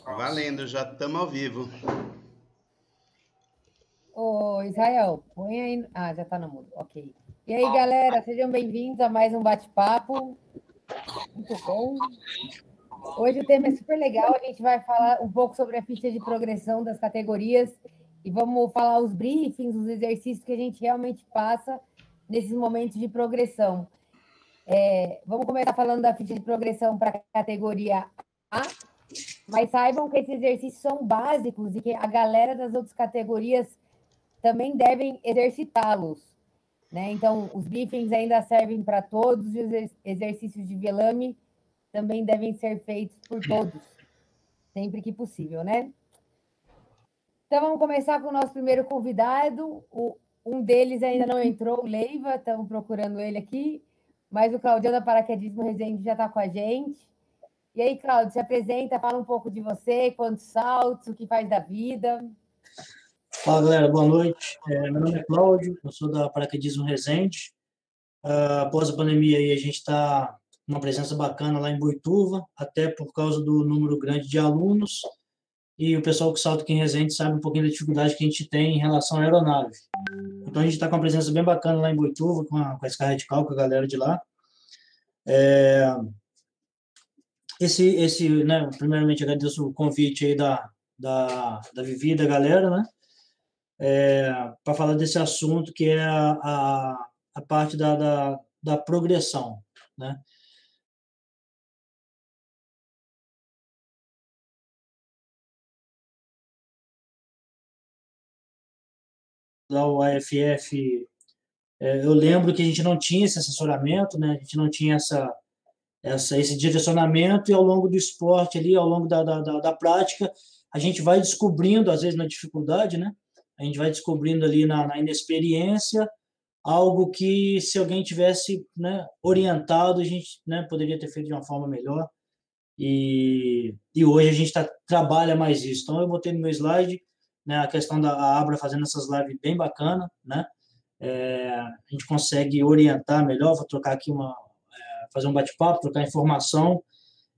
Valendo, já estamos ao vivo. Ô, Israel, põe aí. Ah, já está no mudo, ok. E aí, galera, sejam bem-vindos a mais um bate-papo. Muito bom. Hoje o tema é super legal, a gente vai falar um pouco sobre a ficha de progressão das categorias e vamos falar os briefings, os exercícios que a gente realmente passa nesses momentos de progressão. Vamos começar falando da ficha de progressão para a categoria A, mas saibam que esses exercícios são básicos e que a galera das outras categorias também devem exercitá-los, né? Então, os briefings ainda servem para todos e os exercícios de Vellamy também devem ser feitos por todos, sempre que possível, né? Então, vamos começar com o nosso primeiro convidado. Um deles ainda não entrou, o Leiva, estamos procurando ele aqui, mas o Claudião da Paraquedismo Resende já está com a gente. E aí, Cláudio, se apresenta, fala um pouco de você, quantos saltos, o que faz da vida. Fala, galera, boa noite. Meu nome é Cláudio, eu sou da Paraquedismo Resende. Após a pandemia, aí, a gente está com uma presença bacana lá em Boituva, até por causa do número grande de alunos, e o pessoal que salta aqui em Resende sabe um pouquinho da dificuldade que a gente tem em relação à aeronave. Então, a gente está com uma presença bem bacana lá em Boituva, com a Sky Radical, com a galera de lá. Né, primeiramente, agradeço o convite aí da Vivi e da galera, né? Para falar desse assunto que é a parte da progressão, né? Lá o AFF, eu lembro que a gente não tinha esse assessoramento, né? A gente não tinha esse direcionamento, e ao longo do esporte ali, ao longo da prática, a gente vai descobrindo, às vezes na dificuldade, né? A gente vai descobrindo ali na inexperiência algo que, se alguém tivesse, né, orientado, a gente, né, poderia ter feito de uma forma melhor. E hoje a gente trabalha mais isso. Então, eu botei no meu slide, né, a questão da Abra fazendo essas lives bem bacana, né? A gente consegue orientar melhor. Vou trocar aqui fazer um bate-papo, trocar informação,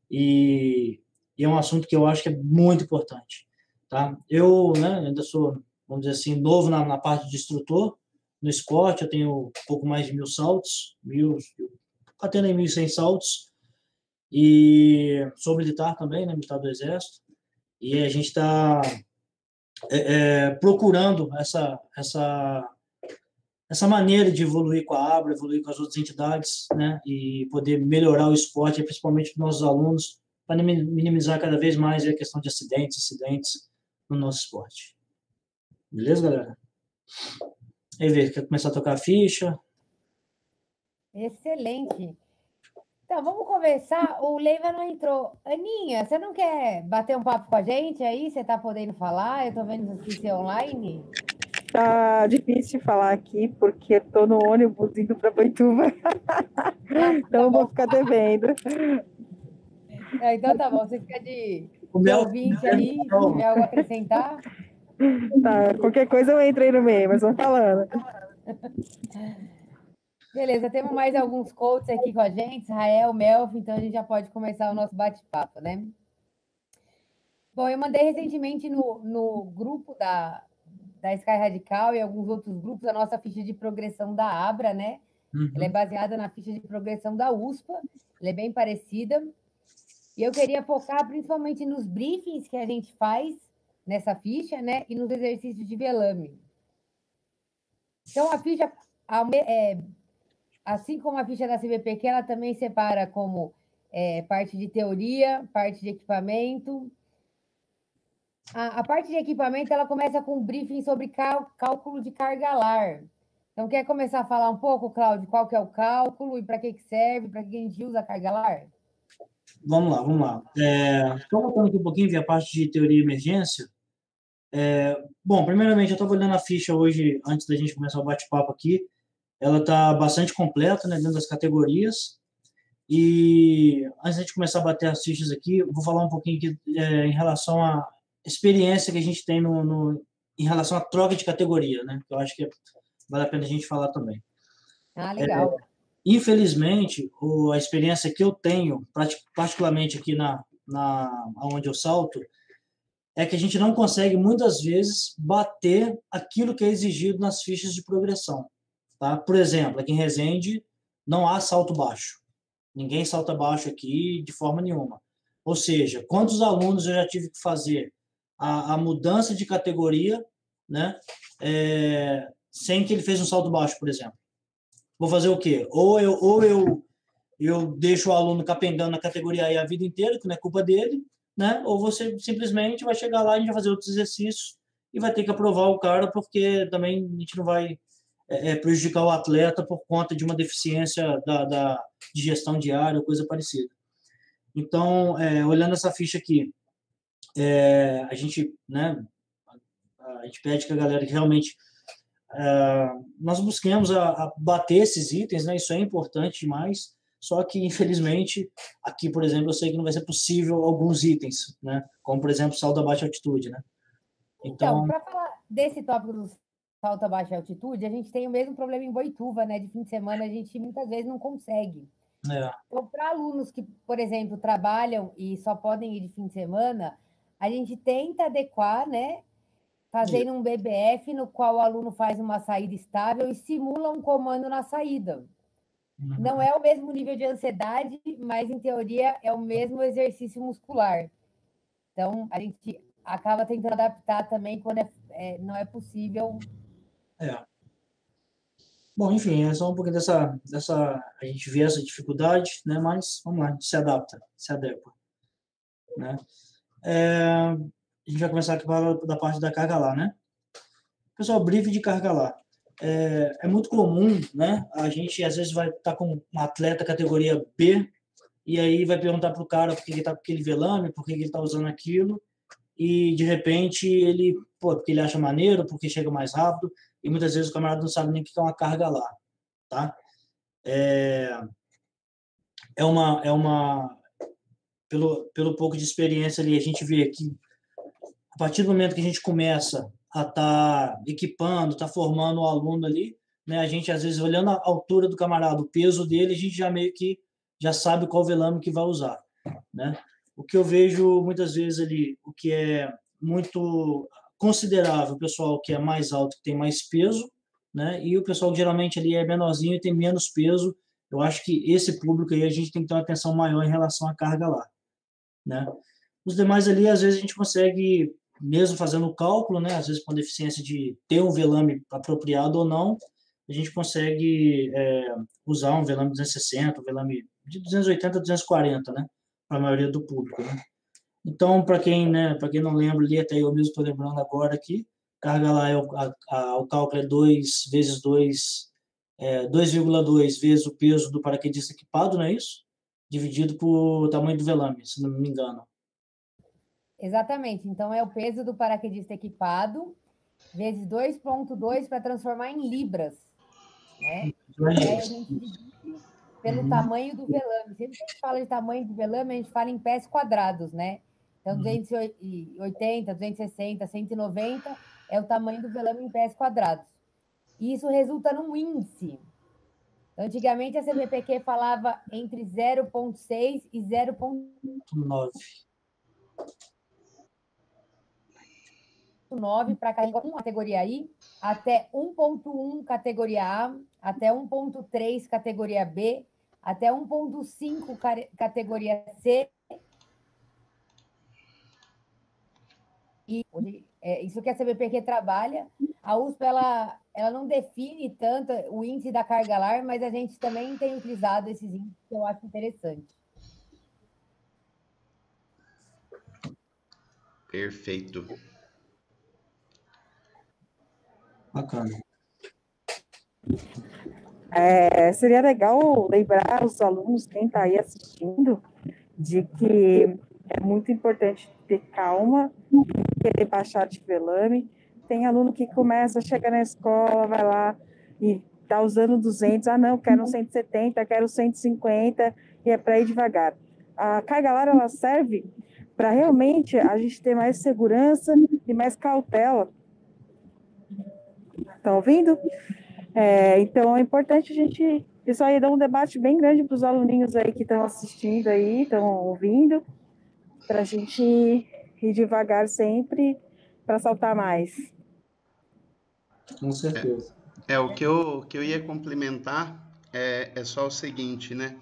e é um assunto que eu acho que é muito importante, tá? Eu, né, ainda sou, vamos dizer assim, novo na parte de instrutor no esporte. Eu tenho um pouco mais de 1.000 saltos, batendo em 1.100 saltos, e sou militar também, né, militar do Exército, e a gente está procurando essa maneira de evoluir com a Abra, evoluir com as outras entidades, né, e poder melhorar o esporte, principalmente para os nossos alunos, para minimizar cada vez mais a questão de acidentes no nosso esporte. Beleza, galera? Aí, Vê, quer começar a tocar a ficha? Excelente. Então, vamos conversar. O Leiva não entrou. Aninha, você não quer bater um papo com a gente aí? Você está podendo falar? Eu estou vendo você online. Tá difícil de falar aqui, porque estou no ônibus indo para Boituva. Então, eu vou ficar devendo. Então, tá bom. Você fica de ouvinte aí, se tiver algo a acrescentar. Tá, qualquer coisa eu entrei no meio, mas vamos falando. Beleza, temos mais alguns coaches aqui com a gente, Israel, Melvin, então a gente já pode começar o nosso bate-papo, né? Bom, eu mandei recentemente no grupo da Sky Radical e alguns outros grupos a nossa ficha de progressão da Abra, né? Uhum. Ela é baseada na ficha de progressão da USPA, ela é bem parecida. E eu queria focar principalmente nos briefings que a gente faz nessa ficha, né? E nos exercícios de Vellamy. Então, a ficha, assim como a ficha da CBPq, ela também separa como parte de teoria, parte de equipamento. A parte de equipamento, ela começa com um briefing sobre cálculo de carga alar. Então, quer começar a falar um pouco, Cláudio, qual que é o cálculo e para que serve, para que a gente usa a carga alar? Vamos lá. Estou voltando aqui um pouquinho, ver a parte de teoria e emergência. Bom, primeiramente, eu estava olhando a ficha hoje, antes da gente começar o bate-papo aqui. Ela está bastante completa, né, dentro das categorias. E antes de começar a bater as fichas aqui, eu vou falar um pouquinho aqui, em relação à experiência que a gente tem em relação à troca de categoria, né? Eu acho que vale a pena a gente falar também. Ah, legal. Infelizmente, a experiência que eu tenho, particularmente aqui onde eu salto, é que a gente não consegue, muitas vezes, bater aquilo que é exigido nas fichas de progressão. Tá? Por exemplo, aqui em Resende, não há salto baixo. Ninguém salta baixo aqui de forma nenhuma. Ou seja, quantos alunos eu já tive que fazer a mudança de categoria, né? Sem que ele fez um salto baixo, por exemplo. Vou fazer o quê? Ou eu deixo o aluno capengando na categoria A a vida inteira, que não é culpa dele, né? Ou você simplesmente vai chegar lá, a gente vai fazer outros exercícios e vai ter que aprovar o cara, porque também a gente não vai prejudicar o atleta por conta de uma deficiência de gestão diária ou coisa parecida. Então, olhando essa ficha aqui, a gente, né, a gente pede que a galera que realmente nós busquemos a bater esses itens, né? Isso é importante demais. Só que, infelizmente, aqui, por exemplo, eu sei que não vai ser possível alguns itens, né? Como, por exemplo, salto a baixa altitude, né? Então, para falar desse tópico do salto a baixa altitude, a gente tem o mesmo problema em Boituva, né? De fim de semana, a gente muitas vezes não consegue. Então, para alunos que, por exemplo, trabalham e só podem ir de fim de semana, a gente tenta adequar, né? Fazendo um BBF no qual o aluno faz uma saída estável e simula um comando na saída. Não é o mesmo nível de ansiedade, mas, em teoria, é o mesmo exercício muscular. Então, a gente acaba tentando adaptar também quando não é possível. Bom, enfim, é só um pouquinho a gente vê essa dificuldade, né? Mas, vamos lá, a gente se adapta, se adequa, né? A gente vai começar aqui da parte da carga lá, né? Pessoal, briefing de carga lá. É muito comum, né? A gente, às vezes, vai estar com um atleta categoria B e aí vai perguntar para o cara por que ele está com aquele velame, por que ele está usando aquilo, e, de repente, porque ele acha maneiro, porque chega mais rápido, e muitas vezes o camarada não sabe nem o que é uma carga lá, tá? Pelo pouco de experiência ali, a gente vê que a partir do momento que a gente começa a estar equipando, estar formando o aluno ali, né, a gente, às vezes, olhando a altura do camarada, o peso dele, a gente já meio que já sabe qual velame que vai usar, né? O que eu vejo muitas vezes ali, o que é muito considerável, o pessoal que é mais alto, que tem mais peso, né? E o pessoal que geralmente ali é menorzinho e tem menos peso. Eu acho que esse público aí a gente tem que ter uma atenção maior em relação à carga lá, né? Os demais ali, às vezes, a gente consegue, mesmo fazendo o cálculo, né? Às vezes com deficiência de ter um velame apropriado ou não, a gente consegue usar um velame 260, um velame de 280 a 240, né? Para a maioria do público, né? Então, para quem não lembra ali, até eu mesmo estou lembrando agora aqui, carga lá, o cálculo é 2 vezes 2, 2,2 vezes o peso do paraquedista equipado, não é isso? Dividido por tamanho do velame, se não me engano. Exatamente. Então, é o peso do paraquedista equipado vezes 2,2 para transformar em libras, né? E aí a gente divide pelo tamanho do velame. Sempre que a gente fala de tamanho de velame, a gente fala em pés quadrados, né? Então, 280, 260, 190 é o tamanho do velame em pés quadrados. E isso resulta num índice. Antigamente, a CBPq falava entre 0,6 e 0,9 para categoria I, até 1,1 categoria A, até 1,3 categoria B, até 1,5 categoria C. E isso que a CBPq trabalha. A USP ela não define tanto o índice da carga lar, mas a gente também tem utilizado esses índices que eu acho interessante. Perfeito. Bacana. Seria legal lembrar os alunos, quem está aí assistindo, de que é muito importante ter calma, querer baixar de velame. Tem aluno que começa, chega na escola, vai lá e está usando 200, não, quero um 170, quero 150, e é para ir devagar. A carga lar, ela serve para realmente a gente ter mais segurança e mais cautela. Estão ouvindo? Então, é importante a gente... Isso aí dá um debate bem grande para os aluninhos aí que estão assistindo aí, estão ouvindo. para a gente ir devagar sempre para saltar mais. Com certeza. O que eu ia complementar é só o seguinte, né?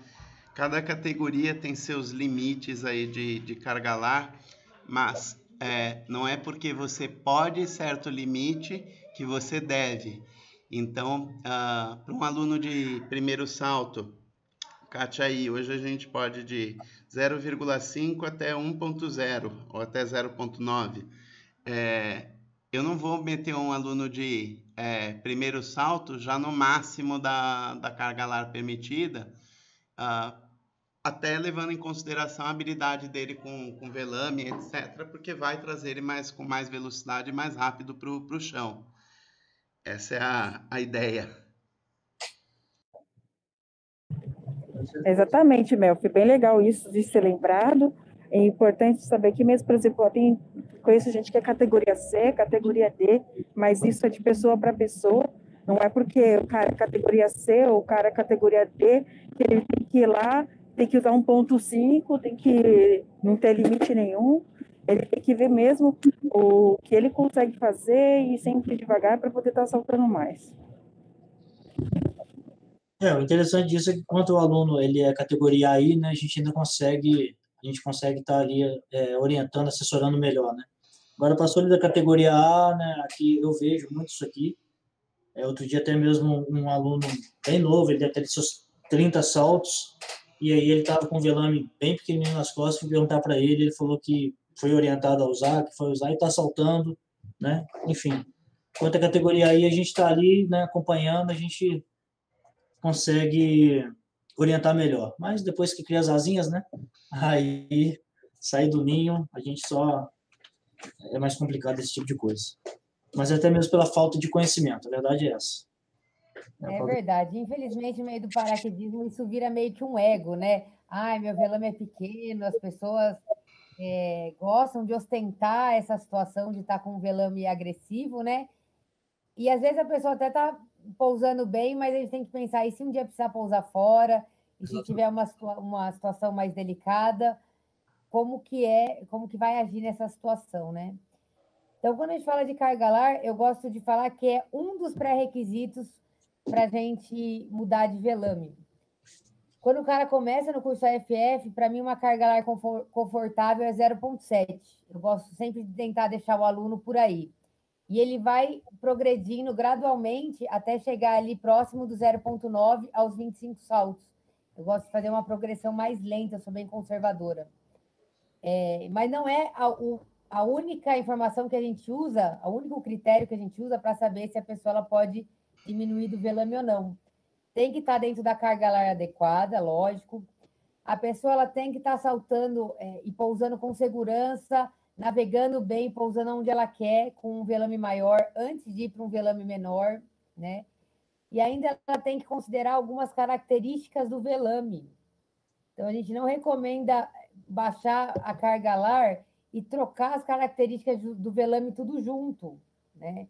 Cada categoria tem seus limites aí de carga lar, mas não é porque você pode certo limite que você deve. Então, para um aluno de primeiro salto, Kátia, aí, hoje a gente pode de 0,5 até 1,0 ou até 0,9. Eu não vou meter um aluno de primeiro salto já no máximo da carga lar permitida, até levando em consideração a habilidade dele com velame, etc., porque vai trazer ele com mais velocidade e mais rápido para o chão. Essa é a ideia. Exatamente, Mel. Foi bem legal isso de ser lembrado. É importante saber que mesmo, por exemplo, conheço gente que é categoria C, categoria D, mas isso é de pessoa para pessoa. Não é porque o cara é categoria C ou o cara é categoria D que ele tem que ir lá, tem que usar 1,5, tem que não ter limite nenhum. Ele tem que ver mesmo o que ele consegue fazer e sempre devagar para poder estar saltando mais. O interessante disso é que quando o aluno ele é categoria AI, né, a gente consegue estar ali orientando, assessorando melhor, né? Agora passou ele da categoria A, né? Aqui eu vejo muito isso aqui. Outro dia até mesmo um aluno bem novo, ele deve ter seus 30 saltos, e aí ele estava com um velame bem pequenininho nas costas, fui perguntar para ele falou que foi orientado a usar, que foi usar e está saltando, né? Enfim, quanto à categoria aí, a gente está ali, né, acompanhando, a gente consegue orientar melhor. Mas depois que cria as asinhas, né? Aí sair do ninho, a gente só é mais complicado esse tipo de coisa. Mas até mesmo pela falta de conhecimento, a verdade é essa. É verdade. Infelizmente, no meio do paraquedismo, isso vira meio que um ego, né? Ai, meu velame é pequeno, as pessoas gostam de ostentar essa situação de estar com um velame agressivo, né? E às vezes a pessoa até está pousando bem, mas a gente tem que pensar, e se um dia precisar pousar fora, e se tiver uma situação mais delicada, como que vai agir nessa situação, né? Então, quando a gente fala de carga lar, eu gosto de falar que é um dos pré-requisitos para a gente mudar de velame. Quando o cara começa no curso AFF, para mim uma carga lar confortável é 0,7. Eu gosto sempre de tentar deixar o aluno por aí. E ele vai progredindo gradualmente até chegar ali próximo do 0,9 aos 25 saltos. Eu gosto de fazer uma progressão mais lenta, eu sou bem conservadora. Mas não é a única informação que a gente usa, o único critério que a gente usa para saber se a pessoa ela pode diminuir do velame ou não. Tem que estar dentro da carga lar adequada, lógico. A pessoa ela tem que estar saltando e pousando com segurança, navegando bem, pousando onde ela quer, com um velame maior, antes de ir para um velame menor, né? E ainda ela tem que considerar algumas características do velame. Então, a gente não recomenda baixar a carga lar e trocar as características do velame tudo junto, né?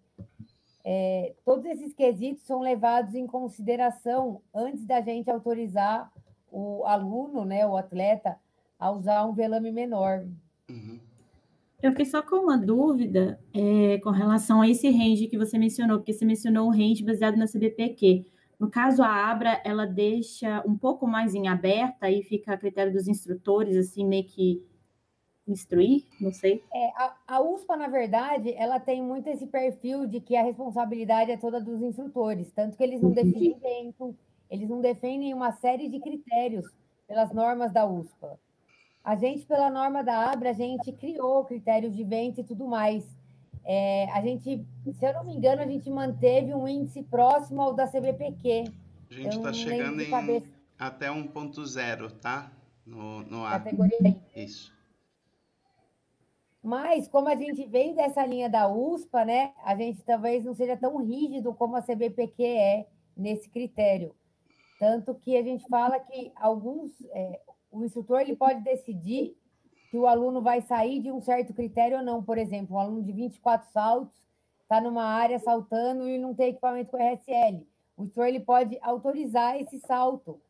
Todos esses quesitos são levados em consideração antes da gente autorizar o aluno, né, o atleta, a usar um velame menor. Uhum. Eu fiquei só com uma dúvida com relação a esse range que você mencionou, porque você mencionou o range baseado na CBPQ. No caso, a ABRA, ela deixa um pouco mais em aberta e fica a critério dos instrutores, assim, meio que instruir, não sei. A USPA, na verdade, ela tem muito esse perfil de que a responsabilidade é toda dos instrutores, tanto que eles não definem vento, eles não definem uma série de critérios pelas normas da USPA. A gente, pela norma da ABRA, a gente criou critérios de vento e tudo mais. A gente, se eu não me engano, a gente manteve um índice próximo ao da CBPQ. A gente está chegando até 1,0, tá? No A. Categoria I. Isso. Mas, como a gente veio dessa linha da USPA, né, a gente talvez não seja tão rígido como a CBPQ é nesse critério. Tanto que a gente fala que o instrutor ele pode decidir que o aluno vai sair de um certo critério ou não. Por exemplo, um aluno de 24 saltos está numa área saltando e não tem equipamento com RSL. O instrutor ele pode autorizar esse salto,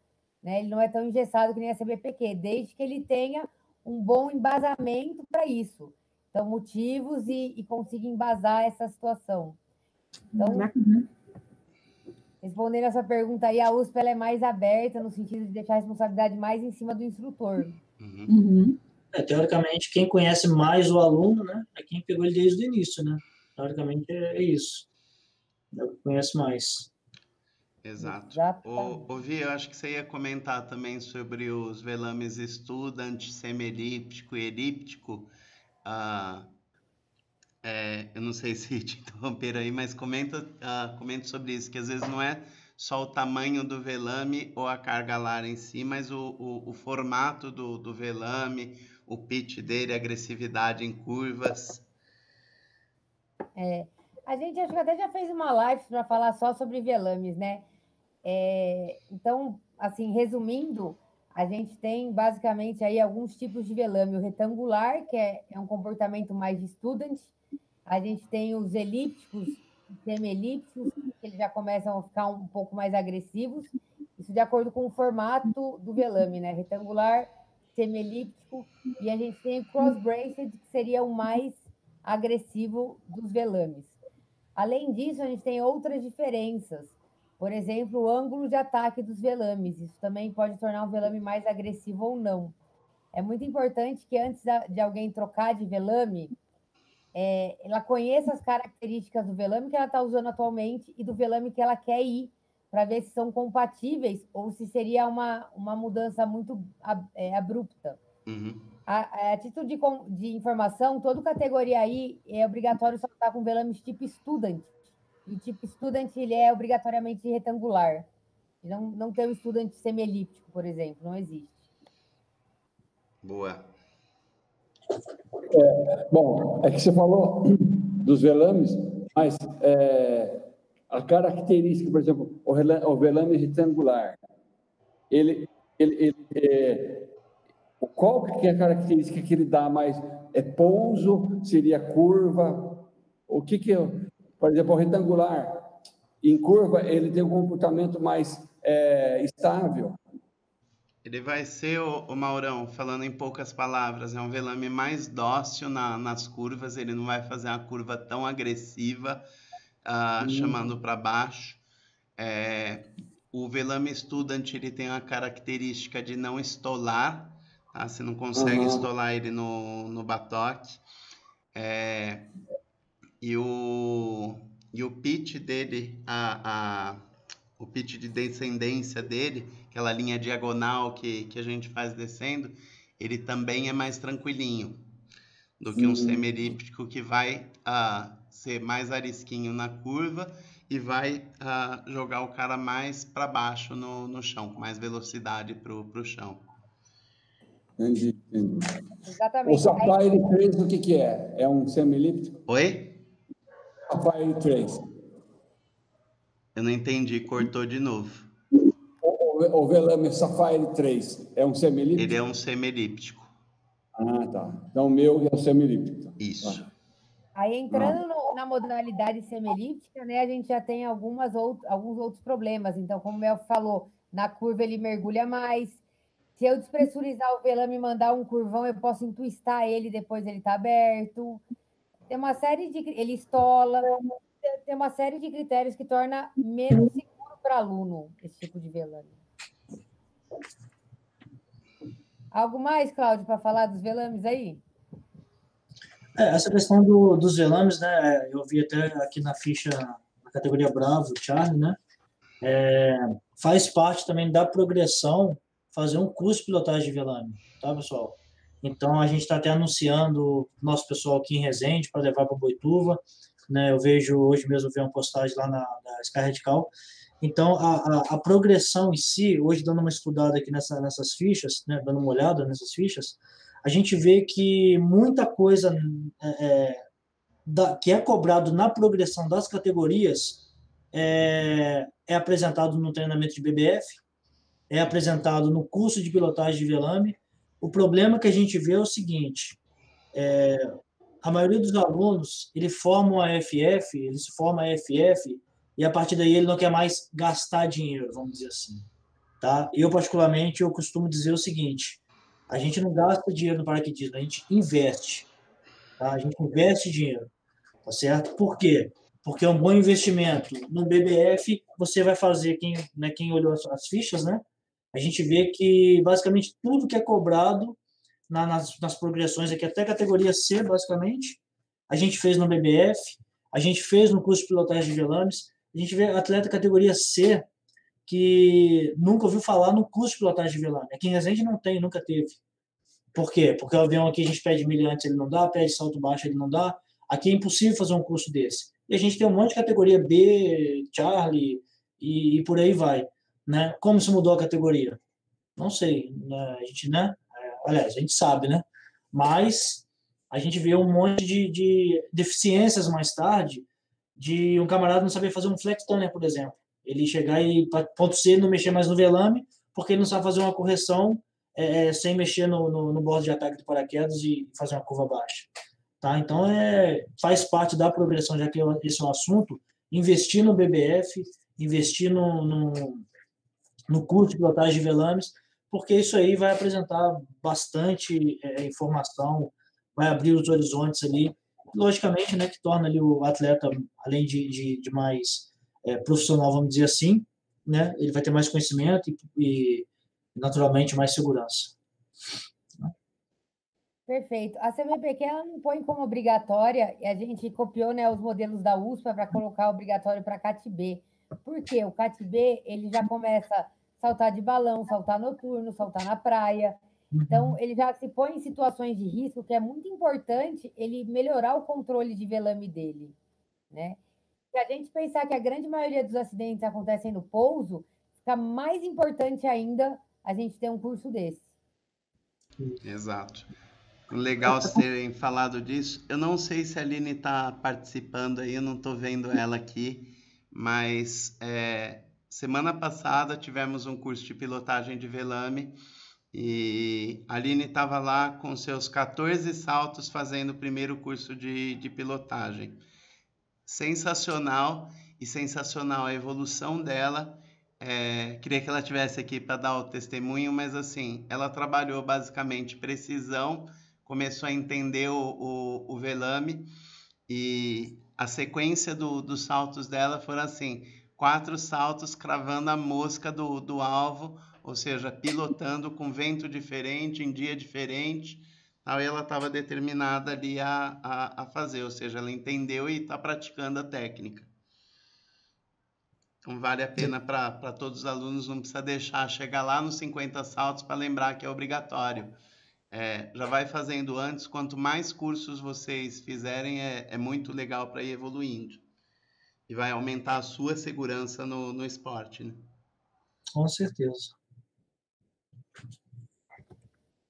né? Ele não é tão engessado que nem a CBPQ, desde que ele tenha um bom embasamento para isso. Então, motivos e consiga embasar essa situação. Então, respondendo essa pergunta aí, a USP ela é mais aberta no sentido de deixar a responsabilidade mais em cima do instrutor. Teoricamente, quem conhece mais o aluno, né, é quem pegou ele desde o início, né? Teoricamente é isso. É o que conhece mais. Exato. Vi, eu acho que você ia comentar também sobre os velames student, semi-elíptico e elíptico. Eu não sei se te interromper aí, mas comenta sobre isso, que às vezes não é só o tamanho do velame ou a carga alar em si, mas o formato do velame, o pitch dele, a agressividade em curvas. A gente acho que até já fez uma live para falar só sobre velames, né? Então, assim, resumindo, a gente tem basicamente aí alguns tipos de velame. O retangular, que é um comportamento mais de student. A gente tem os elípticos, semi-elípticos, que eles já começam a ficar um pouco mais agressivos. Isso de acordo com o formato do velame, né? Retangular, semi-elíptico. E a gente tem o cross-braced, que seria o mais agressivo dos velames. Além disso, a gente tem outras diferenças. Por exemplo, o ângulo de ataque dos velames. Isso também pode tornar um velame mais agressivo ou não. É muito importante que antes de alguém trocar de velame, ela conheça as características do velame que ela está usando atualmente e do velame que ela quer ir, para ver se são compatíveis ou se seria uma mudança muito abrupta. A título de informação, toda categoria aí é obrigatório só estar com velames tipo student. E tipo student, ele é obrigatoriamente retangular. Não tem o student semi-elíptico, por exemplo, não existe. Boa. Bom, é que você falou dos velames, mas a característica, por exemplo, o velame retangular, qual que é a característica que ele dá mais? É pouso? Seria curva? O que por exemplo, o retangular, em curva, ele tem um comportamento mais estável. Ele vai ser, o Maurão, falando em poucas palavras, é um velame mais dócil nas curvas, ele não vai fazer uma curva tão agressiva, chamando para baixo. O velame student, ele tem a característica de não estolar, tá? Você não consegue estolar ele no batoque. E o pitch dele, o pitch de descendência dele, aquela linha diagonal que a gente faz descendo, ele também é mais tranquilinho do que um semi-elíptico, que vai ser mais arisquinho na curva e vai jogar o cara mais para baixo no chão, com mais velocidade para o chão. Entendi. Exatamente. O Sapphire 3, o que é? É um semi-elíptico? Oi? Sapphire 3. Eu não entendi, cortou de novo. O velame Sapphire 3 é um semi-elíptico? Ele é um semi-elíptico. Ah, tá. Então o meu é um semi-elíptico. Isso. Aí, entrando na modalidade semi-elíptica, né, a gente já tem alguns outros problemas. Então, como o Mel falou, na curva ele mergulha mais. Se eu despressurizar o velame e mandar um curvão, eu posso entwistar ele, depois ele está aberto. Tem uma série de... Ele estola. Tem uma série de critérios que torna menos seguro para aluno esse tipo de velame. Algo mais, Cláudio, para falar dos velames aí? Essa questão dos velames, né? Eu vi até aqui na ficha, na categoria Bravo, Charlie, né? Faz parte também da progressão fazer um curso de pilotagem de velame, tá, pessoal? Então, a gente está até anunciando nosso pessoal aqui em Resende para levar para Boituva, né? Eu vejo, hoje mesmo, vi uma postagem lá na Sky Radical. Então, a progressão em si, hoje dando uma estudada aqui nessas fichas, né, dando uma olhada nessas fichas, a gente vê que muita coisa que é cobrado na progressão das categorias é apresentado no treinamento de BBF, é apresentado no curso de pilotagem de velame. O problema que a gente vê é o seguinte: a maioria dos alunos, ele se forma a FF, e a partir daí ele não quer mais gastar dinheiro, vamos dizer assim. Tá? Eu, particularmente, eu costumo dizer o seguinte: A gente não gasta dinheiro no paraquedismo, a gente investe, tá? A gente investe dinheiro, tá certo? Por quê? Porque é um bom investimento. No BBF, você vai fazer, quem olhou as fichas, né? A gente vê que basicamente tudo que é cobrado nas progressões aqui, até categoria C, basicamente, a gente fez no BBF, a gente fez no curso de pilotagem de velames, a gente vê atleta categoria C que nunca ouviu falar no curso de pilotagem de velame. Aqui em Resende não tem, nunca teve. Por quê? Porque o avião aqui a gente pede milha antes, ele não dá, pede salto baixo, ele não dá. Aqui é impossível fazer um curso desse. E a gente tem um monte de categoria B, Charlie, e por aí vai. Né? Como se mudou a categoria? Não sei. Né? A gente, né? Aliás, a gente sabe, né? Mas a gente vê um monte de deficiências mais tarde de um camarada não saber fazer um flex tunner, por exemplo. Ele chegar e, ponto C, não mexer mais no velame, porque ele não sabe fazer uma correção sem mexer no bordo de ataque do paraquedas e fazer uma curva baixa. Tá? Então, faz parte da progressão, já que esse é o assunto, investir no BBF, investir no curso de pilotagem de velames, porque isso aí vai apresentar bastante informação, vai abrir os horizontes ali, logicamente, né, que torna ali o atleta, além de mais profissional, vamos dizer assim, né, ele vai ter mais conhecimento e naturalmente, mais segurança. Perfeito. A CBPq ela não põe como obrigatória, e a gente copiou, né, os modelos da USPA para colocar obrigatório para CAT-B. Por quê? O CAT-B ele já começa a saltar de balão, saltar noturno, saltar na praia. Então, ele já se põe em situações de risco, que é muito importante ele melhorar o controle de velame dele, né? Se a gente pensar que a grande maioria dos acidentes acontecem no pouso, fica mais importante ainda a gente ter um curso desse. Exato. Legal vocês terem falado disso. Eu não sei se a Aline está participando aí, eu não estou vendo ela aqui, mas semana passada tivemos um curso de pilotagem de velame e a Aline estava lá com seus 14 saltos fazendo o primeiro curso de pilotagem. Sensacional, e sensacional a evolução dela. Queria que ela estivesse aqui para dar o testemunho, mas assim, ela trabalhou basicamente precisão, começou a entender o velame, e a sequência dos saltos dela foram assim, 4 saltos cravando a mosca do alvo, ou seja, pilotando com vento diferente, em dia diferente, tal, e ela estava determinada ali a fazer, ou seja, ela entendeu e está praticando a técnica. Então, vale a pena para todos os alunos, não precisa deixar chegar lá nos 50 saltos para lembrar que é obrigatório. Já vai fazendo antes, quanto mais cursos vocês fizerem, é muito legal para ir evoluindo. E vai aumentar a sua segurança no esporte, né? Com certeza.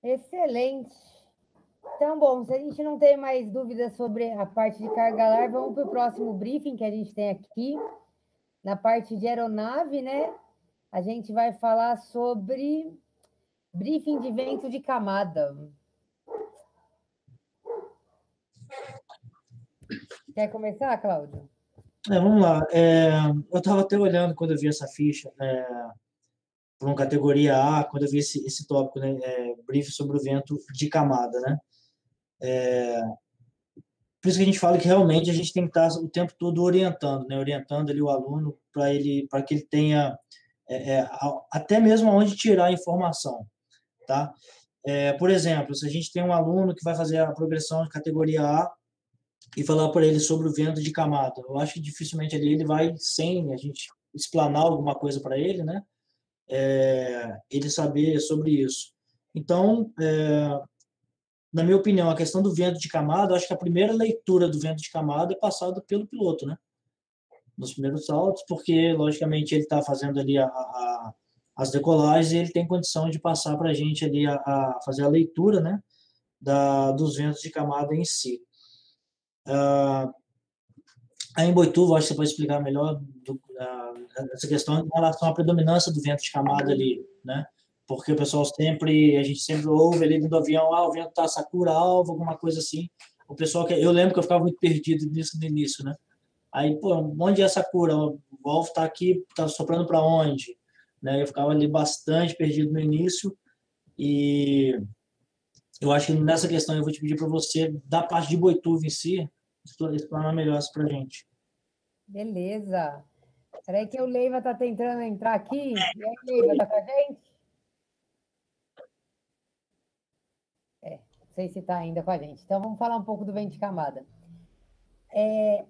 Excelente. Então, bom, se a gente não tem mais dúvidas sobre a parte de carga lar, vamos para o próximo briefing que a gente tem aqui. Na parte de aeronave, né? A gente vai falar sobre briefing de vento de camada. Quer começar, Cláudio? Vamos lá. Eu estava até olhando quando eu vi essa ficha para uma categoria A, quando eu vi esse tópico, né? Briefing sobre o vento de camada, né? Por isso que a gente fala que realmente a gente tem que estar o tempo todo orientando, né? Orientando ali o aluno para que ele tenha até mesmo onde tirar a informação, tá? Por exemplo, se a gente tem um aluno que vai fazer a progressão de categoria A e falar para ele sobre o vento de camada, eu acho que dificilmente ali ele vai, sem a gente explanar alguma coisa para ele, né? Ele saber sobre isso. Então, na minha opinião, a questão do vento de camada, eu acho que a primeira leitura do vento de camada é passada pelo piloto, né? Nos primeiros saltos, porque, logicamente, ele está fazendo ali as decolagens e ele tem condição de passar para a gente ali a fazer a leitura, né? Dos ventos de camada em si. Aí em Boituva, acho que você pode explicar melhor essa questão em relação à predominância do vento de camada ali, né? Porque o pessoal a gente sempre ouve ali dentro do avião, o vento tá Sakura alvo, alguma coisa assim. O pessoal eu lembro que eu ficava muito perdido nisso no início, né? Aí, pô, onde é Sakura? O alvo tá aqui, tá soprando para onde? Né? Eu ficava ali bastante perdido no início e eu acho que nessa questão eu vou te pedir para você, da parte de Boituva em si, explanar melhor isso para a gente. Beleza. Peraí que o Leiva está tentando entrar aqui. E aí, Leiva, está com a gente? Não sei se está ainda com a gente. Então, vamos falar um pouco do vento de camada.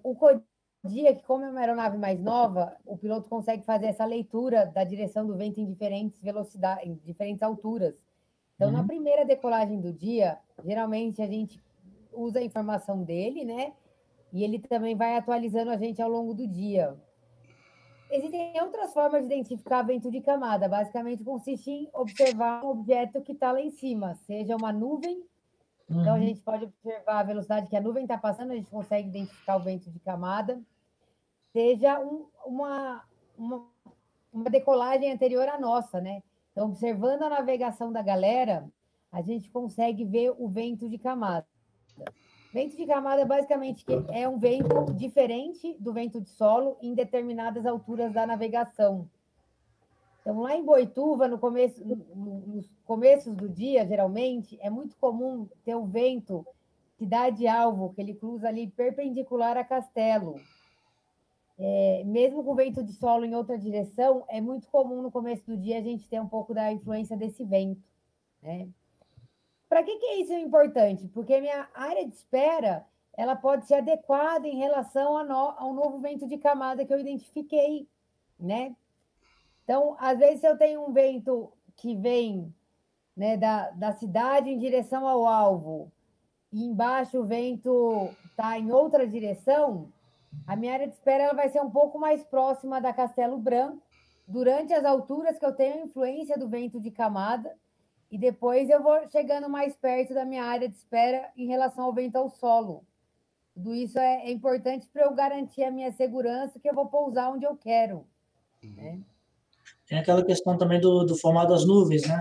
O Codia, que como é uma aeronave mais nova, o piloto consegue fazer essa leitura da direção do vento em diferentes velocidades, em diferentes alturas. Então, na primeira decolagem do dia, geralmente a gente usa a informação dele, né? E ele também vai atualizando a gente ao longo do dia. Existem outras formas de identificar vento de camada. Basicamente, consiste em observar um objeto que está lá em cima, seja uma nuvem. Então, a gente pode observar a velocidade que a nuvem está passando, a gente consegue identificar o vento de camada. Seja uma decolagem anterior à nossa, né? Então, observando a navegação da galera, a gente consegue ver o vento de camada. Vento de camada, basicamente, é um vento diferente do vento de solo em determinadas alturas da navegação. Então, lá em Boituva, nos começos do dia, geralmente, é muito comum ter um vento cidade alvo, que ele cruza ali perpendicular a Castelo. Mesmo com vento de solo em outra direção, é muito comum no começo do dia a gente ter um pouco da influência desse vento, né? Para que isso é importante? Porque minha área de espera ela pode ser adequada em relação ao novo vento de camada que eu identifiquei, né? Então, às vezes, se eu tenho um vento que vem, né, da cidade em direção ao alvo, e embaixo o vento está em outra direção, a minha área de espera ela vai ser um pouco mais próxima da Castelo Branco, durante as alturas que eu tenho influência do vento de camada, e depois eu vou chegando mais perto da minha área de espera em relação ao vento ao solo. Tudo isso é importante para eu garantir a minha segurança, que eu vou pousar onde eu quero, né? Tem aquela questão também do formato das nuvens, né?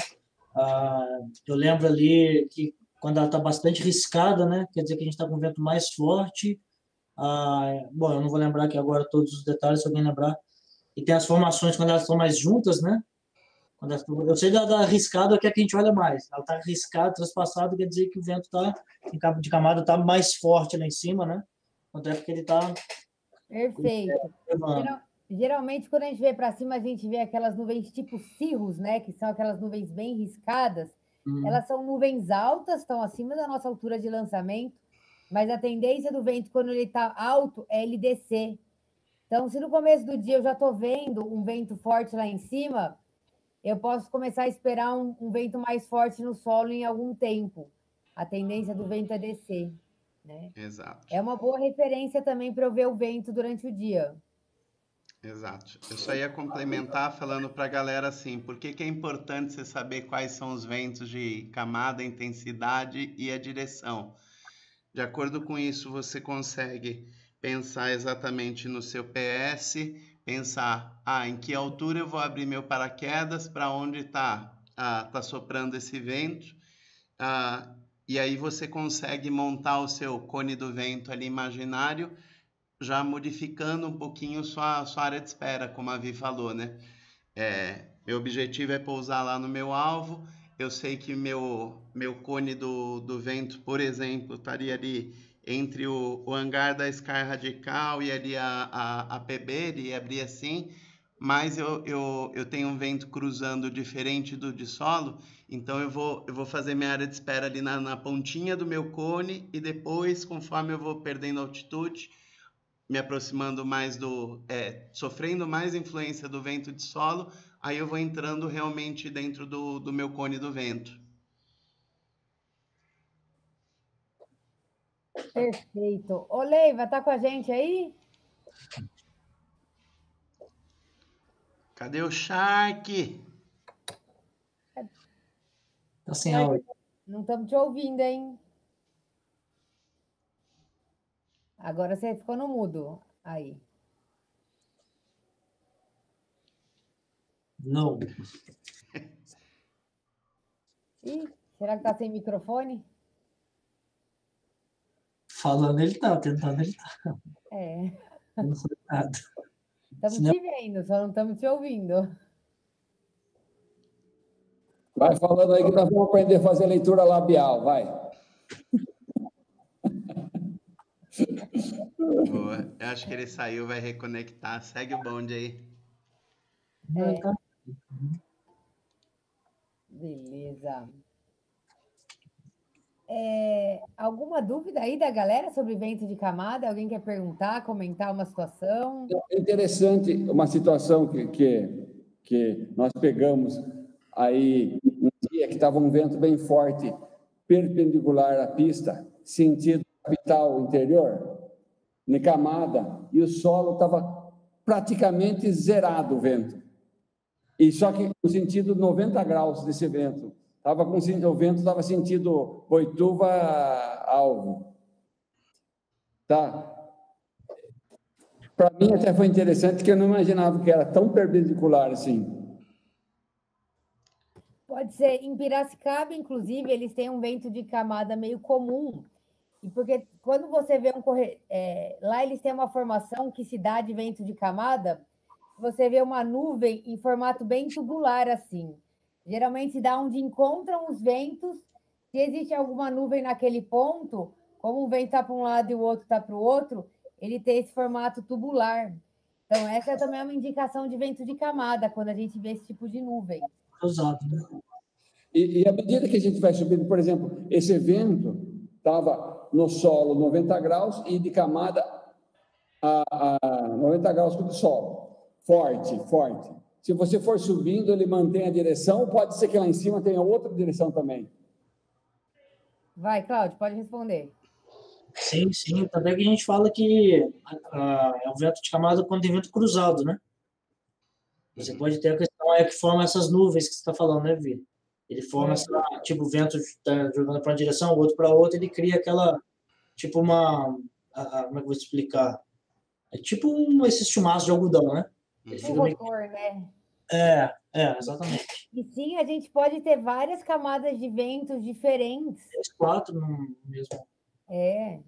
Eu lembro ali que quando ela está bastante riscada, né? Quer dizer que a gente está com um vento mais forte. Bom, eu não vou lembrar aqui agora todos os detalhes, se alguém lembrar. E tem as formações quando elas estão mais juntas, né? Eu sei da riscada que é que a gente olha mais. Ela está riscada, transpassada, quer dizer que o vento em cabo de camada está mais forte lá em cima, né? Quanto é que ele está... Perfeito. Geralmente, quando a gente vê para cima, a gente vê aquelas nuvens tipo cirrus, né? Que são aquelas nuvens bem riscadas. Elas são nuvens altas, estão acima da nossa altura de lançamento, mas a tendência do vento, quando ele está alto, é ele descer. Então, se no começo do dia eu já estou vendo um vento forte lá em cima, eu posso começar a esperar um vento mais forte no solo em algum tempo. A tendência do vento é descer, né? Exato. É uma boa referência também para eu ver o vento durante o dia. Exato. Eu só ia complementar falando para a galera assim, por que é importante você saber quais são os ventos de camada, intensidade e a direção. De acordo com isso, você consegue pensar exatamente no seu PS, pensar, em que altura eu vou abrir meu paraquedas, para onde tá soprando esse vento, e aí você consegue montar o seu cone do vento ali imaginário, já modificando um pouquinho sua área de espera, como a Vi falou, né? Meu objetivo é pousar lá no meu alvo, eu sei que meu cone do vento, por exemplo, estaria ali entre o hangar da Sky Radical e ali a PB, ele ia abrir assim, mas eu tenho um vento cruzando diferente do de solo, então eu vou fazer minha área de espera ali na pontinha do meu cone, e depois, conforme eu vou perdendo altitude, me aproximando mais sofrendo mais influência do vento de solo, aí eu vou entrando realmente dentro do meu cone do vento. Perfeito. Ô, Leiva, tá com a gente aí? Cadê o Shark? Tá sem áudio. Não estamos te ouvindo, hein? Agora você ficou no mudo. Aí. Não. Ih, será que tá sem microfone? Falando ele tá, tentando ele tá. Não foi nada. Estamos te vendo, só não estamos te ouvindo. Vai falando aí que nós vamos aprender a fazer leitura labial, vai. Boa. Eu acho que ele saiu, vai reconectar. Segue o bonde aí. Beleza. Alguma dúvida aí da galera sobre vento de camada? Alguém quer perguntar, comentar uma situação? É interessante uma situação que nós pegamos aí um dia que estava um vento bem forte, perpendicular à pista, sentido capital interior, na camada, e o solo estava praticamente zerado o vento. E só que no sentido 90 graus desse vento. O vento estava sentido Boituva-alvo. Tá? Para mim até foi interessante, que eu não imaginava que era tão perpendicular assim. Pode ser. Em Piracicaba, inclusive, eles têm um vento de camada meio comum. E porque quando você vê lá eles têm uma formação que se dá de vento de camada, você vê uma nuvem em formato bem tubular, assim. Geralmente se dá onde encontram os ventos. Se existe alguma nuvem naquele ponto, como um vento está para um lado e o outro está para o outro, ele tem esse formato tubular. Então, essa também é uma indicação de vento de camada, quando a gente vê esse tipo de nuvem. Usado, né? E à medida que a gente vai subindo, por exemplo, esse vento estava no solo 90 graus e de camada a 90 graus do solo. Forte, forte. Se você for subindo, ele mantém a direção, ou pode ser que lá em cima tenha outra direção também? Vai, Cláudio, pode responder. Sim, sim. Também que a gente fala que é um vento de camada quando tem vento cruzado, né? Você pode ter a questão que forma essas nuvens que você está falando, né, Vi? Ele forma tipo, o vento tá jogando para uma direção, o outro para outra, ele cria aquela, tipo como é que eu vou explicar? É tipo esses chumaços de algodão, né? Ele fica meio... rotor, né? Exatamente. E sim, a gente pode ter várias camadas de ventos diferentes. 4 no mesmo.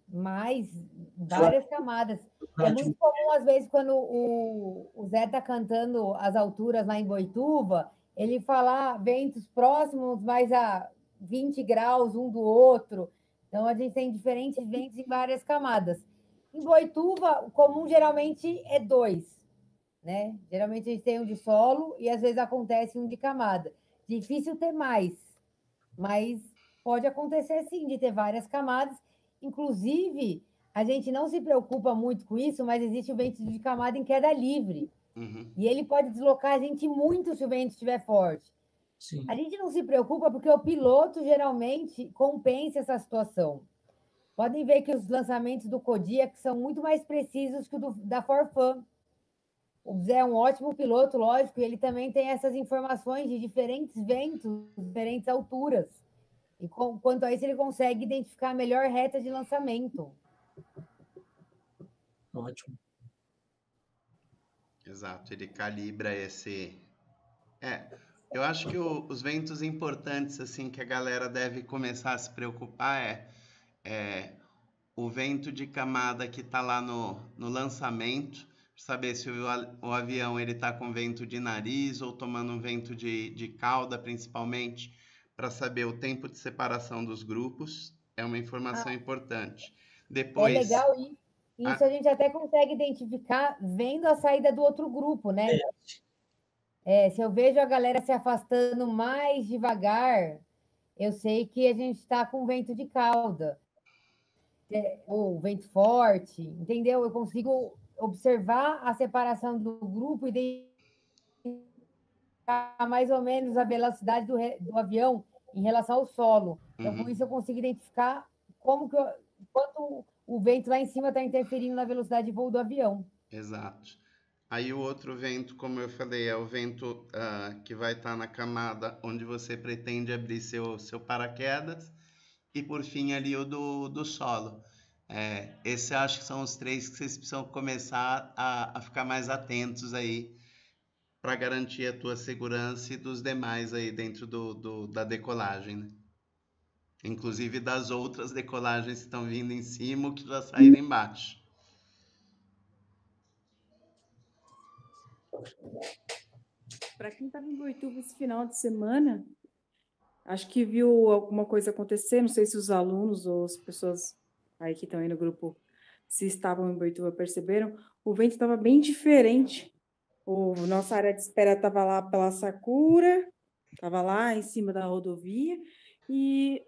Mais várias camadas. É muito comum, às vezes, quando o Zé está cantando as alturas lá em Boituva, ele falar ventos próximos, mas a 20 graus um do outro. Então, a gente tem diferentes ventos em várias camadas. Em Boituva, o comum geralmente é 2, né? Geralmente a gente tem um de solo e às vezes acontece um de camada. Difícil ter mais, mas pode acontecer sim de ter várias camadas. Inclusive, a gente não se preocupa muito com isso, mas existe o vento de camada em queda livre. E ele pode deslocar a gente muito se o vento estiver forte. Sim. A gente não se preocupa porque o piloto geralmente compensa essa situação. Podem ver que os lançamentos do Kodiak são muito mais precisos que o da Forfan. O Zé é um ótimo piloto, lógico, e ele também tem essas informações de diferentes ventos, diferentes alturas. E quanto a isso, ele consegue identificar a melhor reta de lançamento. Ótimo. Exato, ele calibra esse... eu acho que os ventos importantes assim que a galera deve começar a se preocupar é o vento de camada que está lá no lançamento, saber se o avião ele está com vento de nariz ou tomando um vento de cauda, principalmente, para saber o tempo de separação dos grupos. É uma informação importante. Depois, é legal isso a gente até consegue identificar vendo a saída do outro grupo, né? Se eu vejo a galera se afastando mais devagar, eu sei que a gente está com vento de cauda. Ou vento forte, entendeu? Eu consigo observar a separação do grupo e identificar mais ou menos a velocidade do avião em relação ao solo. Então, com isso, eu consigo identificar quanto o vento lá em cima está interferindo na velocidade de voo do avião. Exato. Aí o outro vento, como eu falei, é o vento que vai estar na camada onde você pretende abrir seu paraquedas. E por fim ali o do solo. Esse acho que são os 3 que vocês precisam começar a ficar mais atentos aí para garantir a tua segurança e dos demais aí dentro da decolagem, né? Inclusive das outras decolagens que estão vindo em cima ou que já saíram embaixo. Para quem estava em Boituva esse final de semana, acho que viu alguma coisa acontecer, não sei se os alunos ou as pessoas aí que estão aí no grupo, se estavam em Boituva, perceberam, o vento estava bem diferente. Nossa área de espera estava lá pela Sakura, estava lá em cima da rodovia, e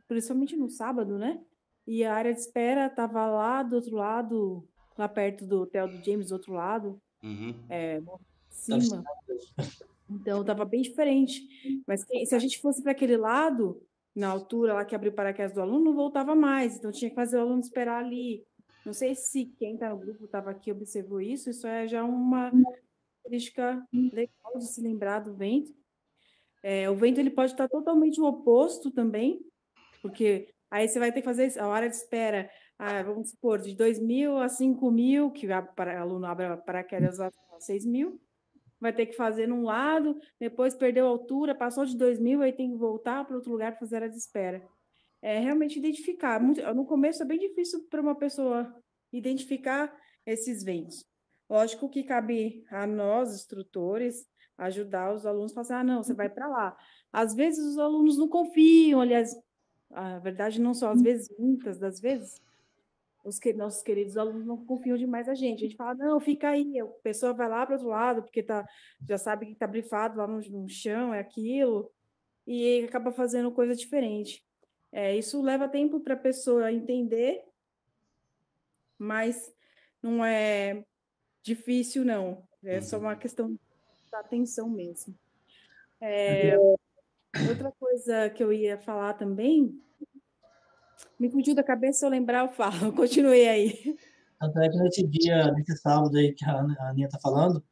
principalmente no sábado, né? E a área de espera estava lá do outro lado, lá perto do hotel do James, do outro lado, Uhum. cima. Então, estava bem diferente. Mas se a gente fosse para aquele lado, na altura lá que abriu o paraquedas do aluno, não voltava mais. Então, tinha que fazer o aluno esperar ali. Não sei se quem está no grupo estava aqui observou isso. Isso é já uma característica legal de se lembrar do vento. O vento ele pode estar totalmente o oposto também, porque aí você vai ter que fazer a hora de espera, vamos supor, de 2.000 a 5.000, que o aluno abre paraquedas a 6.000, vai ter que fazer num lado, depois perdeu a altura, passou de 2.000, aí tem que voltar para outro lugar para fazer a hora de espera. Realmente identificar. No começo é bem difícil para uma pessoa identificar esses ventos. Lógico que cabe a nós, instrutores, ajudar os alunos a falar assim, não, você vai para lá. Às vezes os alunos não confiam, aliás, a verdade não só às vezes, muitas das vezes, nossos queridos alunos não confiam demais a gente fala, não, fica aí, a pessoa vai lá para o outro lado, porque já sabe que está brifado lá no chão, é aquilo, e acaba fazendo coisa diferente. Isso leva tempo para a pessoa entender, mas não é difícil, não. É só uma questão da atenção mesmo. Outra coisa que eu ia falar também, me fugiu da cabeça, se eu lembrar, eu falo. Continue aí. Tanto é que nesse sábado aí que a Aninha tá falando,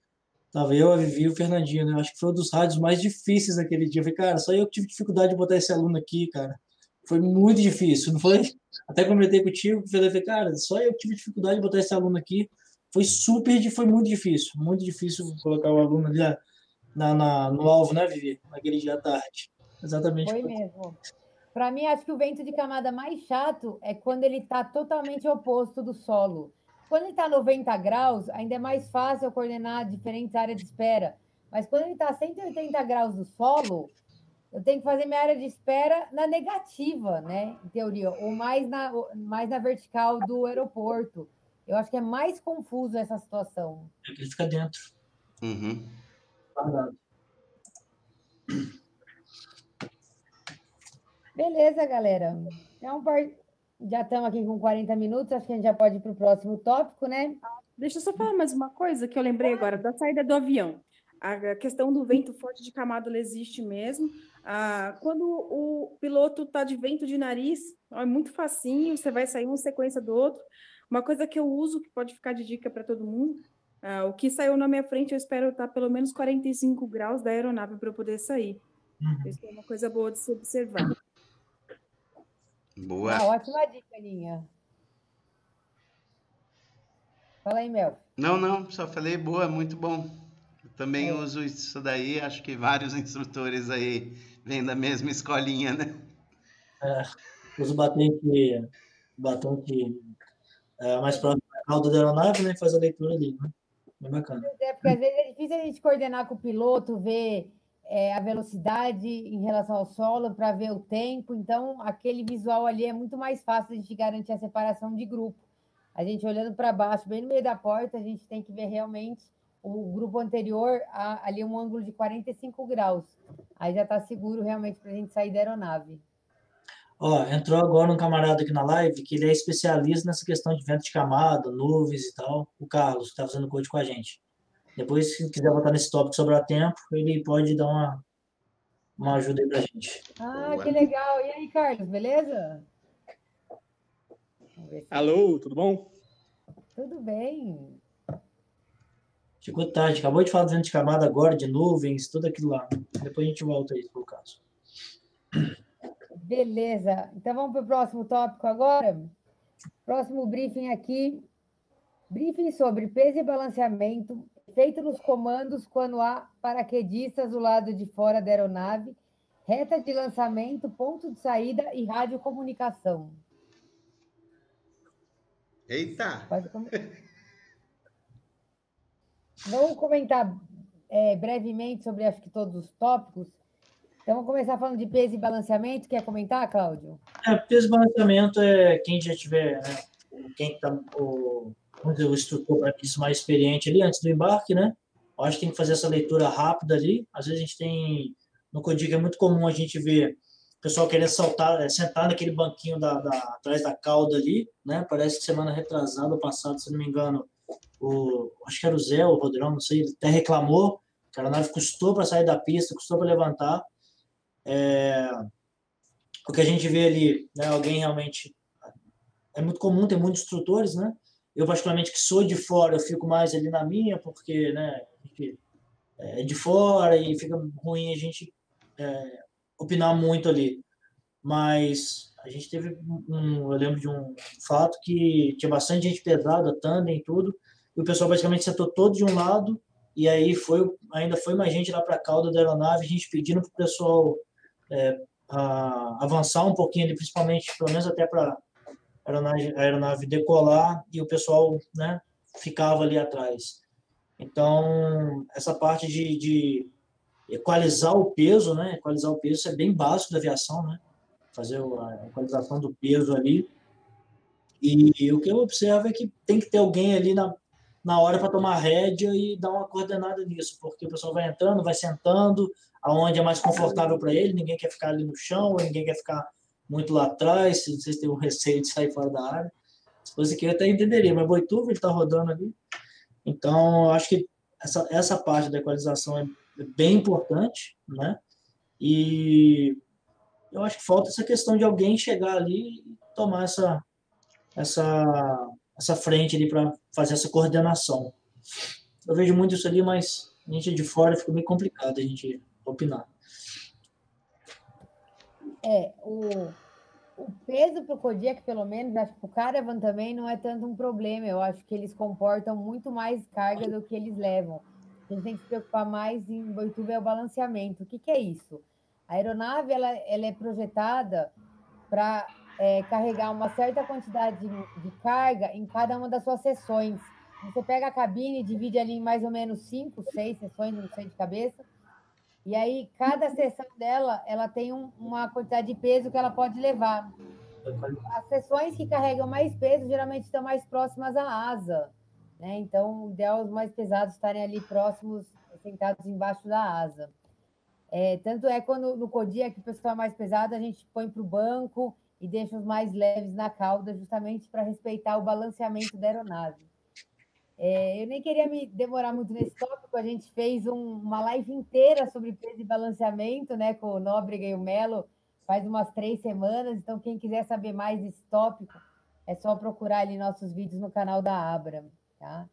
tava eu, a Vivi e o Fernandinho, né? Eu acho que foi um dos rádios mais difíceis daquele dia. Eu falei, cara, só eu que tive dificuldade de botar esse aluno aqui, cara. Foi muito difícil, não foi? Até comentei contigo, falei, cara, só eu que tive dificuldade de botar esse aluno aqui. Foi muito difícil colocar o aluno ali no alvo, né, Vivi? Naquele dia à tarde. Exatamente. Foi mesmo. Para mim, acho que o vento de camada mais chato é quando ele está totalmente oposto do solo. Quando ele está 90 graus, ainda é mais fácil eu coordenar diferentes áreas de espera. Mas quando ele está 180 graus do solo, eu tenho que fazer minha área de espera na negativa, né? Em teoria, ou mais na vertical do aeroporto. Eu acho que é mais confuso essa situação. Ele fica dentro. Uhum. Beleza, galera. Então, já estamos aqui com 40 minutos, acho que a gente já pode ir para o próximo tópico, né? Deixa eu só falar mais uma coisa que eu lembrei agora, da saída do avião. A questão do vento forte de camada ela existe mesmo. Quando o piloto está de vento de nariz, é muito facinho, você vai sair uma sequência do outro. Uma coisa que eu uso, que pode ficar de dica para todo mundo, o que saiu na minha frente, eu espero estar pelo menos 45 graus da aeronave para eu poder sair. Isso é uma coisa boa de se observar. Boa. Ótima dica, Aninha. Fala aí, Mel. Não, só falei boa, muito bom. Eu também uso isso daí, acho que vários instrutores aí vêm da mesma escolinha, né? Uso o batom que mais próximo da cauda da aeronave, né? Faz a leitura ali, né? Bem bacana. Porque às vezes é difícil a gente coordenar com o piloto, ver a velocidade em relação ao solo, para ver o tempo. Então, aquele visual ali é muito mais fácil a gente garantir a separação de grupo. A gente olhando para baixo, bem no meio da porta, a gente tem que ver realmente o grupo anterior, ali um ângulo de 45 graus. Aí já está seguro realmente para a gente sair da aeronave. Entrou agora um camarada aqui na live que ele é especialista nessa questão de vento de camada, nuvens e tal. O Carlos, que está fazendo coach com a gente. Depois, se quiser botar nesse tópico sobrar tempo, ele pode dar uma ajuda aí pra gente. Boa. Que legal. E aí, Carlos, beleza? Alô, tudo bom? Tudo bem. Chegou tarde, acabou de falar de vento de camada agora, de nuvens, tudo aquilo lá. Depois a gente volta aí, por caso. Beleza. Então vamos para o próximo tópico agora. Próximo briefing aqui. Briefing sobre peso e balanceamento feito nos comandos quando há paraquedistas do lado de fora da aeronave, reta de lançamento, ponto de saída e radiocomunicação. Eita! Vamos comentar brevemente sobre, acho que todos os tópicos. Então, vamos começar falando de peso e balanceamento. Quer comentar, Cláudio? Peso e balanceamento é quem já tiver, né, quem está, vamos dizer, o instrutor para isso mais experiente ali, antes do embarque, né? Eu acho que tem que fazer essa leitura rápida ali. Às vezes a gente tem, no Codic é muito comum a gente ver o pessoal querer saltar, sentar naquele banquinho atrás da cauda ali, né? Parece que semana retrasada ou passada, se não me engano, acho que era o Zé, o Rodrão, não sei, ele até reclamou que a aeronave custou para sair da pista, custou para levantar. O que a gente vê ali, né, alguém realmente... É muito comum, tem muitos instrutores, né? Eu, particularmente, que sou de fora, eu fico mais ali na minha, porque, né, é de fora e fica ruim a gente opinar muito ali. Mas a gente teve eu lembro de um fato que tinha bastante gente pesada, tandem e tudo, e o pessoal basicamente sentou todo de um lado, e aí ainda foi mais gente lá para a cauda da aeronave, a gente pedindo para o pessoal avançar um pouquinho ali, principalmente, pelo menos até para a aeronave decolar, e o pessoal, né, ficava ali atrás. Então, essa parte de equalizar o peso, né? Equalizar o peso, isso é bem básico da aviação, né? Fazer a equalização do peso ali. E o que eu observo é que tem que ter alguém ali na hora para tomar a rédea e dar uma coordenada nisso, porque o pessoal vai entrando, vai sentando, aonde é mais confortável para ele, ninguém quer ficar ali no chão, ninguém quer ficar muito lá atrás, se vocês têm um receio de sair fora da área. Se fosse aqui eu até entenderia, mas Boituva, ele está rodando ali. Então, eu acho que essa parte da equalização é bem importante, né? E eu acho que falta essa questão de alguém chegar ali e tomar essa frente ali para fazer essa coordenação. Eu vejo muito isso ali, mas a gente de fora fica meio complicado a gente opinar. O peso para o Kodiak, pelo menos, acho que para o Caravan também não é tanto um problema. Eu acho que eles comportam muito mais carga do que eles levam. A gente tem que se preocupar mais em Boituva é o balanceamento. O que é isso? A aeronave ela é projetada para carregar uma certa quantidade de carga em cada uma das suas seções. Você pega a cabine e divide ali em mais ou menos 5, 6 seções, não sei de cabeça. E aí, cada seção dela, ela tem uma quantidade de peso que ela pode levar. As seções que carregam mais peso, geralmente estão mais próximas à asa, né? Então, o ideal é os mais pesados estarem ali próximos, sentados embaixo da asa. Tanto é quando no Kodiak, o pessoal é mais pesado, a gente põe para o banco e deixa os mais leves na cauda, justamente para respeitar o balanceamento da aeronave. Eu nem queria me demorar muito nesse tópico, a gente fez uma live inteira sobre peso e balanceamento, né, com o Nóbrega e o Melo, faz umas 3 semanas, então quem quiser saber mais desse tópico, é só procurar ali nossos vídeos no canal da Abra, tá?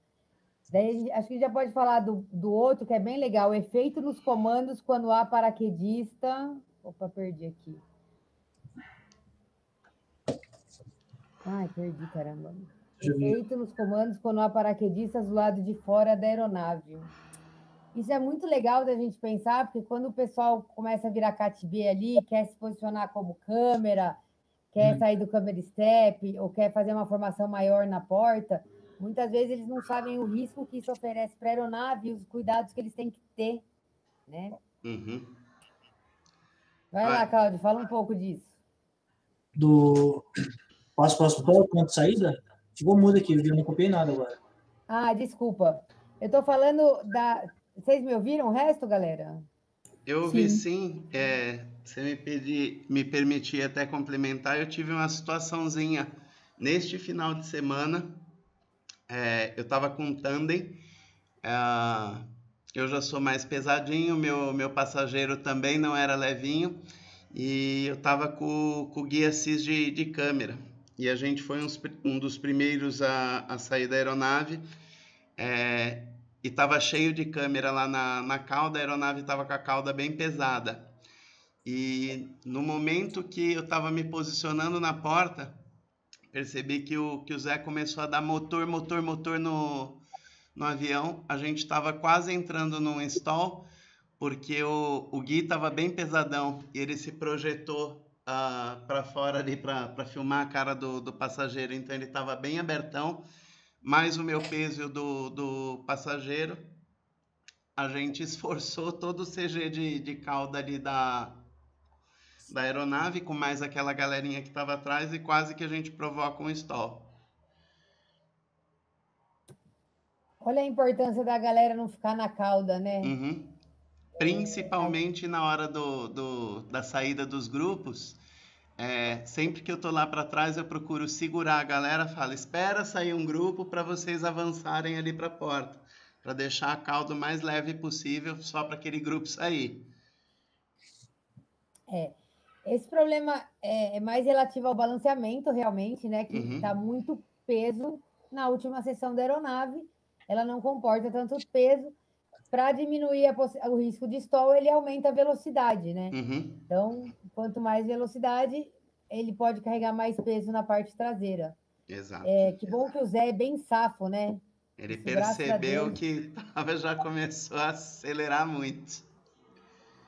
Daí, acho que já pode falar do outro, que é bem legal, o efeito nos comandos quando há paraquedista... Opa, perdi aqui. Ai, perdi, caramba. Efeito nos comandos quando há paraquedistas do lado de fora da aeronave. Isso é muito legal da gente pensar, porque quando o pessoal começa a virar cat B ali, quer se posicionar como câmera, quer sair do câmera step, ou quer fazer uma formação maior na porta, muitas vezes eles não sabem o risco que isso oferece para a aeronave e os cuidados que eles têm que ter, né? Uhum. Vai lá, Cláudio, fala um pouco disso. Posso ponto de saída? Ficou mudo aqui, eu não copiei nada agora. Desculpa. Eu estou falando da... Vocês me ouviram o resto, galera? Eu ouvi sim. Você me permitir até complementar, eu tive uma situaçãozinha neste final de semana. Eu estava com um tandem. Eu já sou mais pesadinho, meu passageiro também não era levinho. E eu estava com o guia CIS de câmera. E a gente foi um dos primeiros a sair da aeronave. E estava cheio de câmera lá na cauda, a aeronave estava com a cauda bem pesada. E no momento que eu estava me posicionando na porta, percebi que o Zé começou a dar motor no avião. A gente estava quase entrando num stall, porque o Gui estava bem pesadão e ele se projetou para fora ali para filmar a cara do passageiro, então ele estava bem abertão, mais o meu peso e o do passageiro. A gente esforçou todo o CG de cauda ali da da aeronave, com mais aquela galerinha que estava atrás, e quase que a gente provoca um stall. Olha a importância da galera não ficar na cauda, né? Uhum. Principalmente na hora da saída dos grupos, sempre que eu tô lá para trás, eu procuro segurar a galera, falo, espera sair um grupo para vocês avançarem ali para a porta, para deixar a cauda o mais leve possível, só para aquele grupo sair. Esse problema é mais relativo ao balanceamento, realmente, né? Que Uhum. está muito peso na última seção da aeronave, ela não comporta tanto peso. Para diminuir o risco de stall, ele aumenta a velocidade, né? Uhum. Então, quanto mais velocidade, ele pode carregar mais peso na parte traseira. Exato. Que bom que o Zé é bem safo, né? Ele Isso, graças a percebeu Deus. que já começou a acelerar muito.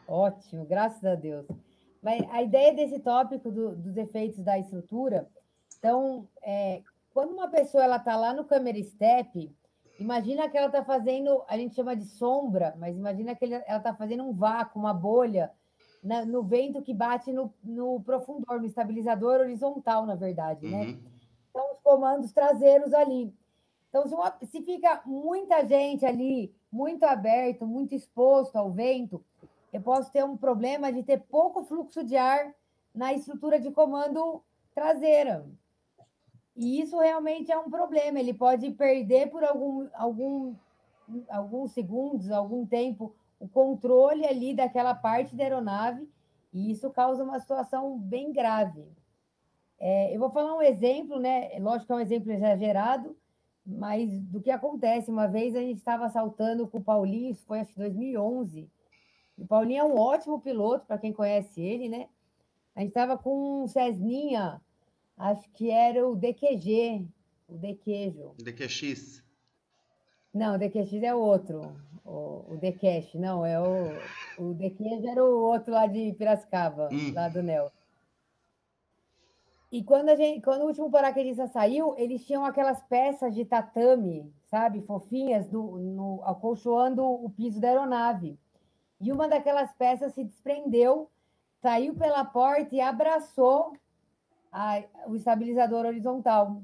Ótimo, graças a Deus. Mas a ideia desse tópico dos efeitos da estrutura, então, quando uma pessoa está lá no camera step, imagina que ela está fazendo, a gente chama de sombra, mas imagina que ela está fazendo um vácuo, uma bolha, no vento que bate no profundor, no estabilizador horizontal, na verdade, né? Uhum. Então, os comandos traseiros ali. Então, se fica muita gente ali, muito aberto, muito exposto ao vento, eu posso ter um problema de ter pouco fluxo de ar na estrutura de comando traseira. E isso realmente é um problema. Ele pode perder por alguns segundos, algum tempo, o controle ali daquela parte da aeronave, e isso causa uma situação bem grave. Eu vou falar um exemplo, né? Lógico que é um exemplo exagerado, mas do que acontece. Uma vez a gente estava saltando com o Paulinho, isso foi acho que 2011. O Paulinho é um ótimo piloto, para quem conhece ele, né? A gente estava com um Cessninha, acho que era o DQG, o DQejo. DQX. Não, o DQX é outro, o DQash, não, o DQejo era o outro lá de Piracicaba, lá do Nel. E quando o último paraquedista saiu, eles tinham aquelas peças de tatame, sabe, fofinhas, acolchoando o piso da aeronave. E uma daquelas peças se desprendeu, saiu pela porta e abraçou o estabilizador horizontal.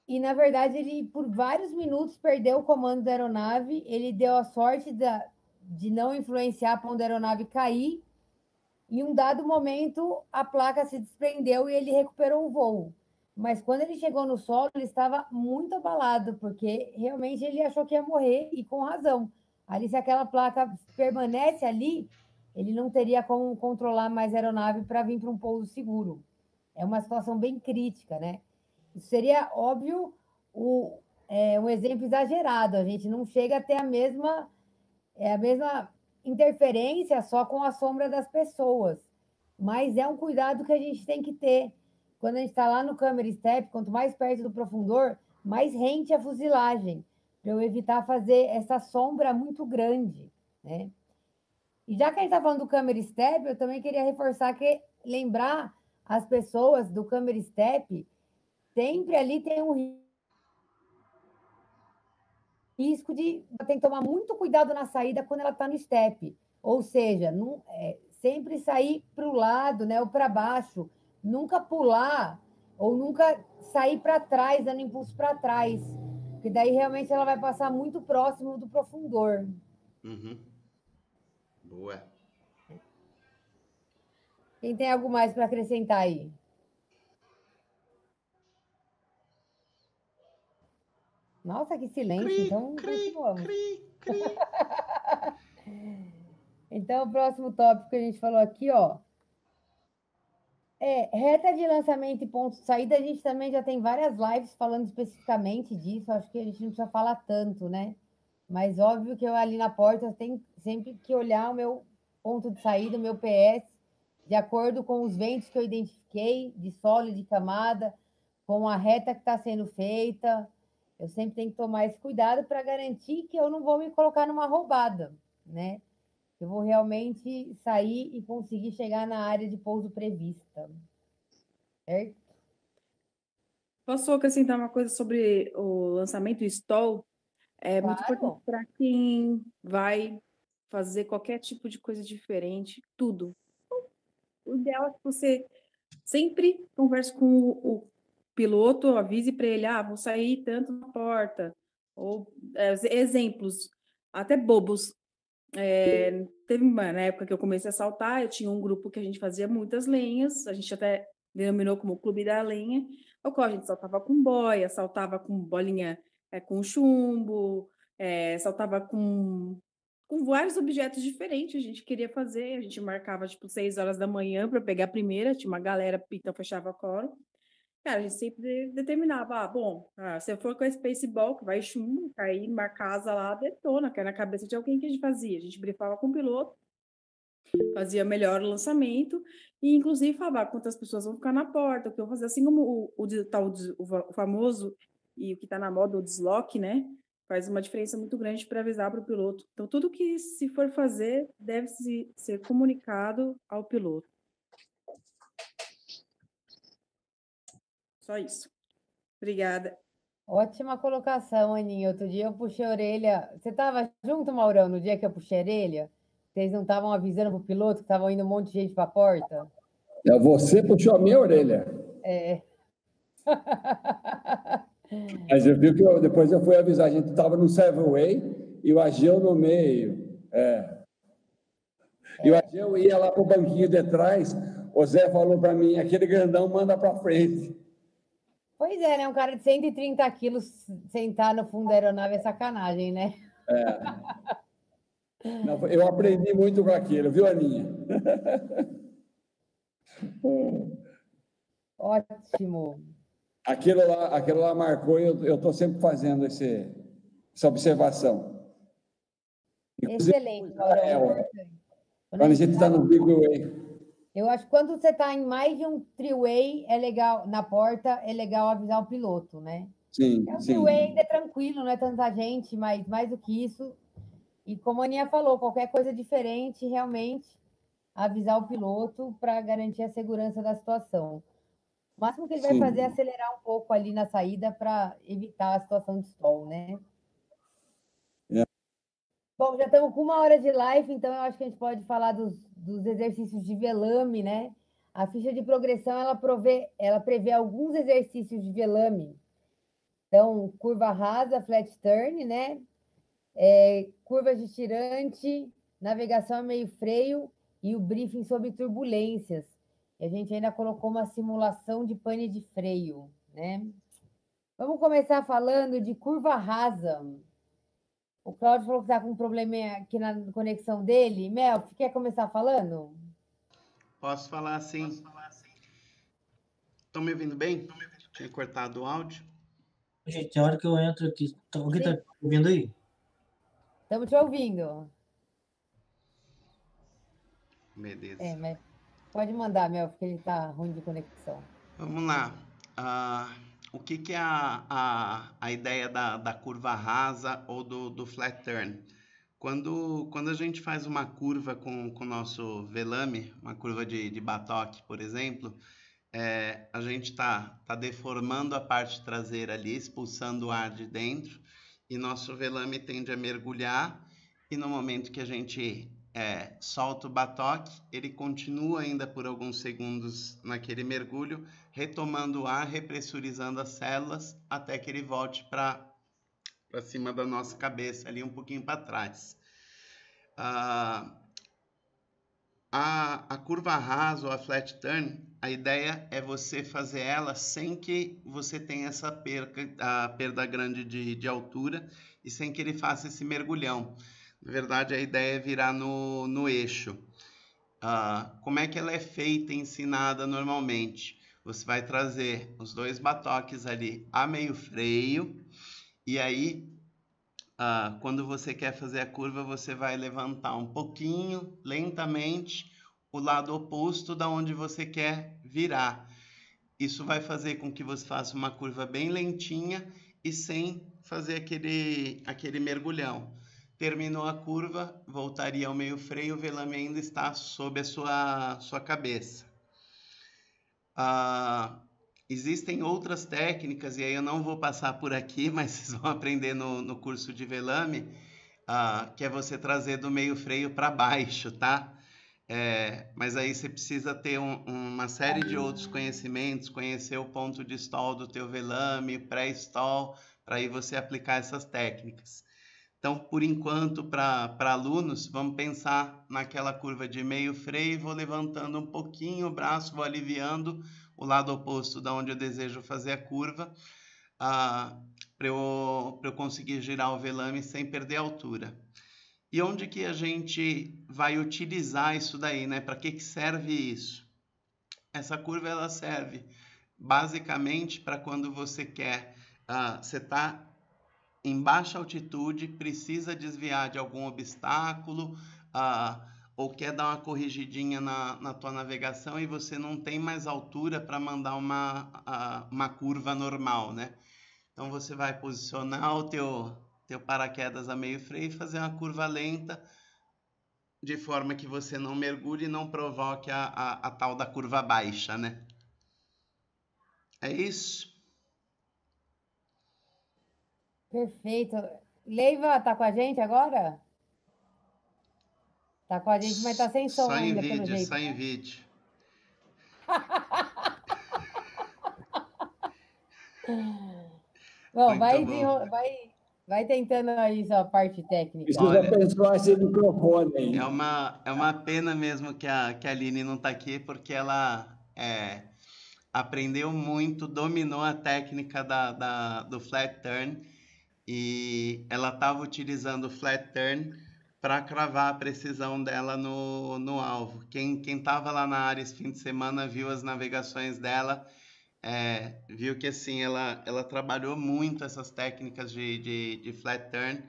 E, na verdade, ele, por vários minutos, perdeu o comando da aeronave. Ele deu a sorte de não influenciar a ponta da aeronave cair. Em um dado momento, a placa se desprendeu e ele recuperou o voo. Mas quando ele chegou no solo, ele estava muito abalado, porque realmente ele achou que ia morrer, e com razão. Ali, se aquela placa permanece ali, ele não teria como controlar mais a aeronave para vir para um pouso seguro. É uma situação bem crítica, né? Isso seria, óbvio, um exemplo exagerado. A gente não chega a ter a mesma interferência só com a sombra das pessoas. Mas é um cuidado que a gente tem que ter. Quando a gente está lá no camera step, quanto mais perto do profundor, mais rente a fuzilagem, para eu evitar fazer essa sombra muito grande, né? E já que a gente está falando do camera step, eu também queria reforçar lembrar as pessoas do camera step, sempre ali tem um risco tem que tomar muito cuidado na saída quando ela está no step. Ou seja, sempre sair para o lado, né, ou para baixo, nunca pular ou nunca sair para trás, dando impulso para trás, porque daí realmente ela vai passar muito próximo do profundor. Uhum. Boa. Quem tem algo mais para acrescentar aí? Nossa, que silêncio. Então, continuamos. Então, o próximo tópico que a gente falou aqui, ó, reta de lançamento e ponto de saída. A gente também já tem várias lives falando especificamente disso. Acho que a gente não precisa falar tanto, né? Mas óbvio que eu ali na porta tenho sempre que olhar o meu ponto de saída, o meu PS, de acordo com os ventos que eu identifiquei, de solo e de camada, com a reta que está sendo feita. Eu sempre tenho que tomar esse cuidado para garantir que eu não vou me colocar numa roubada, né? Eu vou realmente sair e conseguir chegar na área de pouso prevista. Certo? Posso acrescentar uma coisa sobre o lançamento stall? É muito importante para quem vai fazer qualquer tipo de coisa diferente, tudo. O ideal é que você sempre converse com o piloto, avise para ele, vou sair tanto na porta. Ou exemplos, até bobos. Teve na época que eu comecei a saltar, eu tinha um grupo que a gente fazia muitas lenhas, a gente até denominou como Clube da Lenha, o qual a gente saltava com boia, saltava com bolinha com chumbo, saltava com vários objetos diferentes, a gente queria fazer, a gente marcava tipo 6 horas da manhã para pegar a primeira, tinha uma galera, então fechava coro. Cara, a gente sempre determinava, se eu for com a Spaceball, que vai chumbo, cair, marcar asa lá, detona, que é na cabeça de alguém que a gente fazia. A gente briefava com o piloto, fazia melhor o lançamento, e inclusive falava quantas pessoas vão ficar na porta, o que eu vou fazer, assim como o famoso, e o que está na moda, o deslock, né? Faz uma diferença muito grande para avisar para o piloto. Então, tudo que se for fazer deve ser comunicado ao piloto. Só isso. Obrigada. Ótima colocação, Aninha. Outro dia eu puxei a orelha. Você estava junto, Maurão, no dia que eu puxei a orelha? Vocês não estavam avisando para o piloto que estavam indo um monte de gente para a porta? Você puxou a minha orelha. Mas eu vi que depois eu fui avisar. A gente estava no Seven-Way e o Ageu no meio. E o Ageu ia lá para o banquinho de trás. O Zé falou para mim, aquele grandão manda para frente. Pois é, né? Um cara de 130 quilos sentar no fundo da aeronave é sacanagem, né? Não, eu aprendi muito com aquilo, viu, Aninha? Ótimo. Aquilo lá marcou, eu estou sempre fazendo essa observação. Excelente, Maurão. Quando a gente está no Big Way. Eu acho que quando você está em mais de um three-way, é legal, na porta, é legal avisar o piloto, né? Sim, o three-way ainda é tranquilo, não é tanta gente, mas mais do que isso. E como a Aninha falou, qualquer coisa diferente, realmente, avisar o piloto para garantir a segurança da situação. O máximo que ele vai fazer é acelerar um pouco ali na saída para evitar a situação de stall, né? Bom, já estamos com 1 hora de live, então eu acho que a gente pode falar dos exercícios de velame, né? A ficha de progressão, ela prevê alguns exercícios de velame. Então, curva rasa, flat turn, né? Curva de tirante, navegação a meio freio e o briefing sobre turbulências. E a gente ainda colocou uma simulação de pane de freio, né? Vamos começar falando de curva rasa. O Cláudio falou que está com um probleminha aqui na conexão dele. Mel, você quer começar falando? Posso falar sim. Estão me ouvindo bem? Tinha cortado o áudio. Gente, tem hora que eu entro aqui. Alguém está ouvindo aí? Estamos te ouvindo. Beleza. Mas pode mandar, Mel, porque ele está ruim de conexão. Vamos lá. O que é a ideia da curva rasa ou do flat turn? Quando a gente faz uma curva com o nosso velame, uma curva de batoque, por exemplo, a gente está deformando a parte traseira ali, expulsando o ar de dentro, e nosso velame tende a mergulhar, e no momento que a gente solta o batoque, ele continua ainda por alguns segundos naquele mergulho, retomando o ar, repressurizando as células, até que ele volte para cima da nossa cabeça, ali um pouquinho para trás. A curva rasa ou a flat turn, a ideia é você fazer ela sem que você tenha essa perda grande de altura e sem que ele faça esse mergulhão. Na verdade, a ideia é virar no eixo. Como é que ela é feita e ensinada normalmente? Você vai trazer os 2 batoques ali a meio freio, e aí, quando você quer fazer a curva, você vai levantar um pouquinho, lentamente, o lado oposto da onde você quer virar. Isso vai fazer com que você faça uma curva bem lentinha e sem fazer aquele mergulhão. Terminou a curva, voltaria ao meio freio, o velame ainda está sob a sua cabeça. Existem outras técnicas, e aí eu não vou passar por aqui, mas vocês vão aprender no curso de velame, que é você trazer do meio freio para baixo, tá? Mas aí você precisa ter uma série de outros conhecimentos, conhecer o ponto de stall do teu velame, pré-stall, para aí você aplicar essas técnicas. Então, por enquanto, para alunos, vamos pensar naquela curva de meio freio, vou levantando um pouquinho o braço, vou aliviando o lado oposto da onde eu desejo fazer a curva, para eu conseguir girar o velame sem perder a altura. E onde que a gente vai utilizar isso daí, né? Para que serve isso? Essa curva ela serve basicamente para quando você quer, você está em baixa altitude, precisa desviar de algum obstáculo, ou quer dar uma corrigidinha na tua navegação e você não tem mais altura para mandar uma curva normal, né? Então você vai posicionar o teu paraquedas a meio freio e fazer uma curva lenta, de forma que você não mergulhe e não provoque a tal da curva baixa, né? É isso. Perfeito. Leiva, tá com a gente agora? Tá com a gente, mas tá sem som Só em ainda, pelo vídeo, jeito. só em vídeo. Bom, Muito bom. vai tentando aí sua parte técnica. Precisa Olha, abençoar esse microfone aí. É uma pena mesmo que a Aline não está aqui, porque ela aprendeu muito, dominou a técnica do flat turn, e ela estava utilizando o flat turn para cravar a precisão dela no alvo. Quem estava lá na área esse fim de semana viu as navegações dela, viu que assim ela trabalhou muito essas técnicas de flat turn,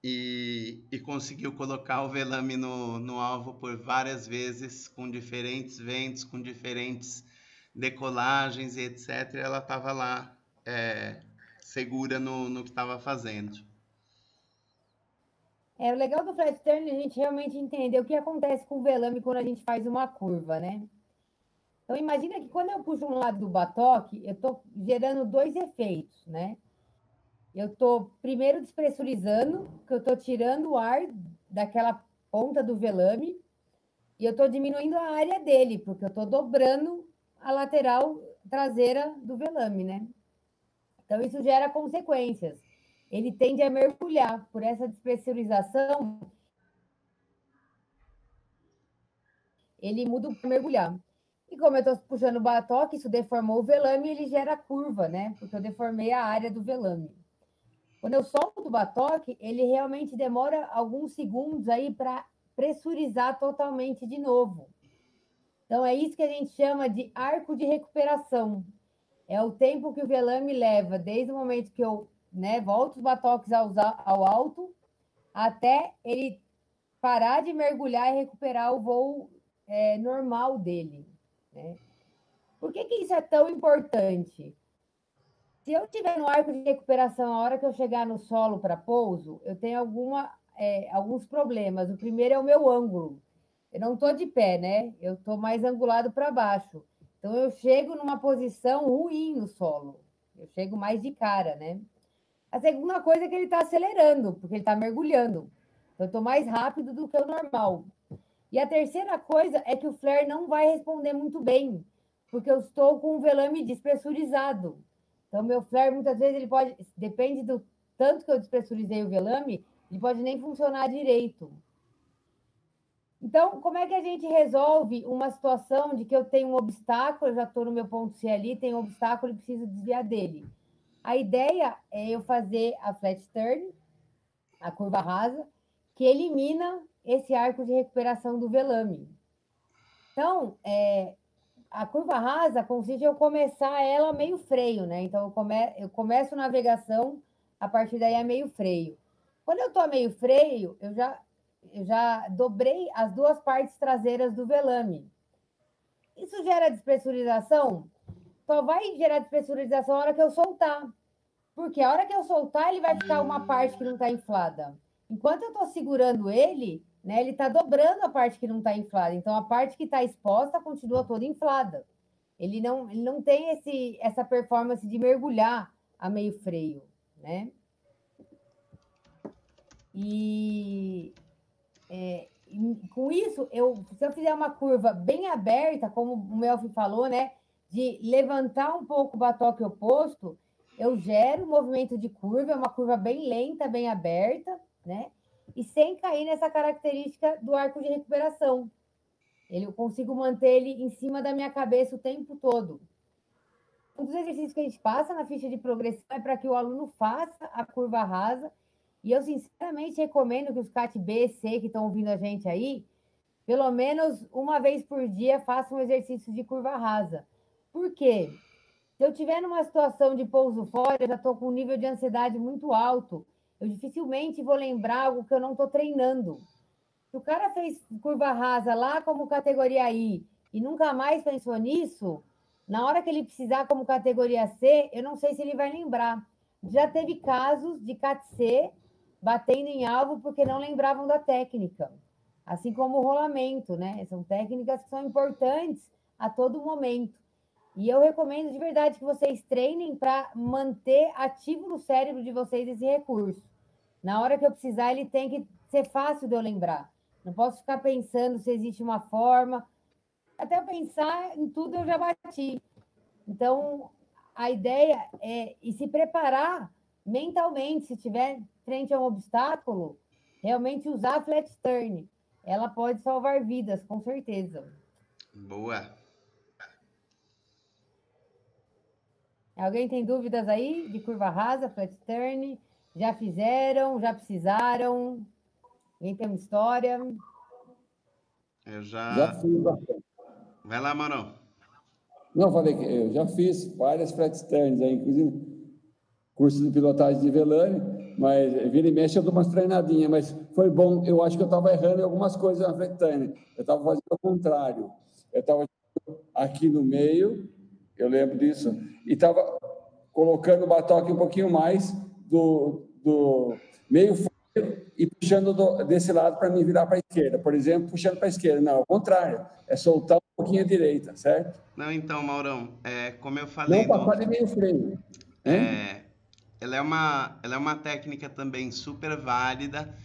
e conseguiu colocar o velame no alvo por várias vezes, com diferentes ventos, com diferentes decolagens e etc. Ela estava lá segura no que estava fazendo. O legal do flat turn é a gente realmente entender o que acontece com o velame quando a gente faz uma curva, né? Então, imagina que quando eu puxo um lado do batoque, eu estou gerando dois efeitos, né? Eu estou primeiro despressurizando, porque eu estou tirando o ar daquela ponta do velame, e eu estou diminuindo a área dele, porque eu estou dobrando a lateral traseira do velame, né? Então, isso gera consequências. Ele tende a mergulhar por essa despressurização, ele muda para mergulhar. E como eu estou puxando o batoque, isso deformou o velame e ele gera curva, né? Porque eu deformei a área do velame. Quando eu solto o batoque, ele realmente demora alguns segundos aí para pressurizar totalmente de novo. Então, é isso que a gente chama de arco de recuperação. É o tempo que o velame leva, desde o momento que eu volto os batoques ao alto, até ele parar de mergulhar e recuperar o voo normal dele, né? Por que isso é tão importante? Se eu estiver no arco de recuperação, a hora que eu chegar no solo para pouso, eu tenho alguns problemas. O primeiro é o meu ângulo. Eu não estou de pé, né? Eu estou mais angulado para baixo. Então, eu chego numa posição ruim no solo. Eu chego mais de cara, né? A segunda coisa é que ele está acelerando, porque ele está mergulhando. Então, eu estou mais rápido do que o normal. E a terceira coisa é que o flare não vai responder muito bem, porque eu estou com o velame despressurizado. Então, meu flare, muitas vezes, ele pode, depende do tanto que eu despressurizei o velame, ele pode nem funcionar direito. Então, como é que a gente resolve uma situação de que eu tenho um obstáculo, eu já estou no meu ponto C ali, tenho um obstáculo e preciso desviar dele? A ideia é eu fazer a flat turn, a curva rasa, que elimina esse arco de recuperação do velame. Então, a curva rasa consiste em eu começar ela meio freio, né? Então, eu começo navegação, a partir daí é meio freio. Quando eu estou a meio freio, eu já dobrei as duas partes traseiras do velame. Isso gera despressurização? Só vai gerar despressurização na hora que eu soltar. Porque a hora que eu soltar, ele vai ficar uma parte que não está inflada. Enquanto eu estou segurando ele, né, ele está dobrando a parte que não está inflada. Então, a parte que está exposta continua toda inflada. Ele não tem essa performance de mergulhar a meio freio, né? E com isso, se eu fizer uma curva bem aberta, como o Melfi falou, né? De levantar um pouco o batoque oposto, eu gero um movimento de curva, é uma curva bem lenta, bem aberta, né? E sem cair nessa característica do arco de recuperação. Eu consigo manter ele em cima da minha cabeça o tempo todo. Um dos exercícios que a gente passa na ficha de progressão é para que o aluno faça a curva rasa. E eu, sinceramente, recomendo que os CAT B, C, que estão ouvindo a gente aí, pelo menos uma vez por dia, façam um exercício de curva rasa. Por quê? Se eu estiver numa situação de pouso fora, eu já estou com um nível de ansiedade muito alto. Eu dificilmente vou lembrar algo que eu não estou treinando. Se o cara fez curva rasa lá como categoria I e nunca mais pensou nisso, na hora que ele precisar como categoria C, eu não sei se ele vai lembrar. Já teve casos de CAT C batendo em alvo porque não lembravam da técnica. Assim como o rolamento, né? São técnicas que são importantes a todo momento. E eu recomendo de verdade que vocês treinem para manter ativo no cérebro de vocês esse recurso. Na hora que eu precisar, ele tem que ser fácil de eu lembrar. Não posso ficar pensando se existe uma forma. Até eu pensar em tudo, eu já bati. Então, a ideia é e se preparar mentalmente, se tiver frente a um obstáculo, realmente usar a flat turn. Ela pode salvar vidas, com certeza. Boa. Alguém tem dúvidas aí de curva rasa, flat turn? Já fizeram? Já precisaram? Alguém tem uma história? Eu Já fiz bastante. Vai lá, Mauro. Não, falei que eu já fiz várias flat turns aí, inclusive curso de pilotagem de Velame, mas vira e mexe eu dou umas treinadinhas, mas foi bom. Eu acho que eu estava errando em algumas coisas na flat turn. Eu estava fazendo o contrário. Eu estava aqui no meio, eu lembro disso, e estava colocando o batoque um pouquinho mais do meio freio e puxando desse lado para me virar para a esquerda. Por exemplo, puxando para a esquerda. Não, ao contrário. É soltar um pouquinho à direita, certo? Não, então, Maurão, como eu falei... Não passar de meio freio. Ela é uma técnica também super válida,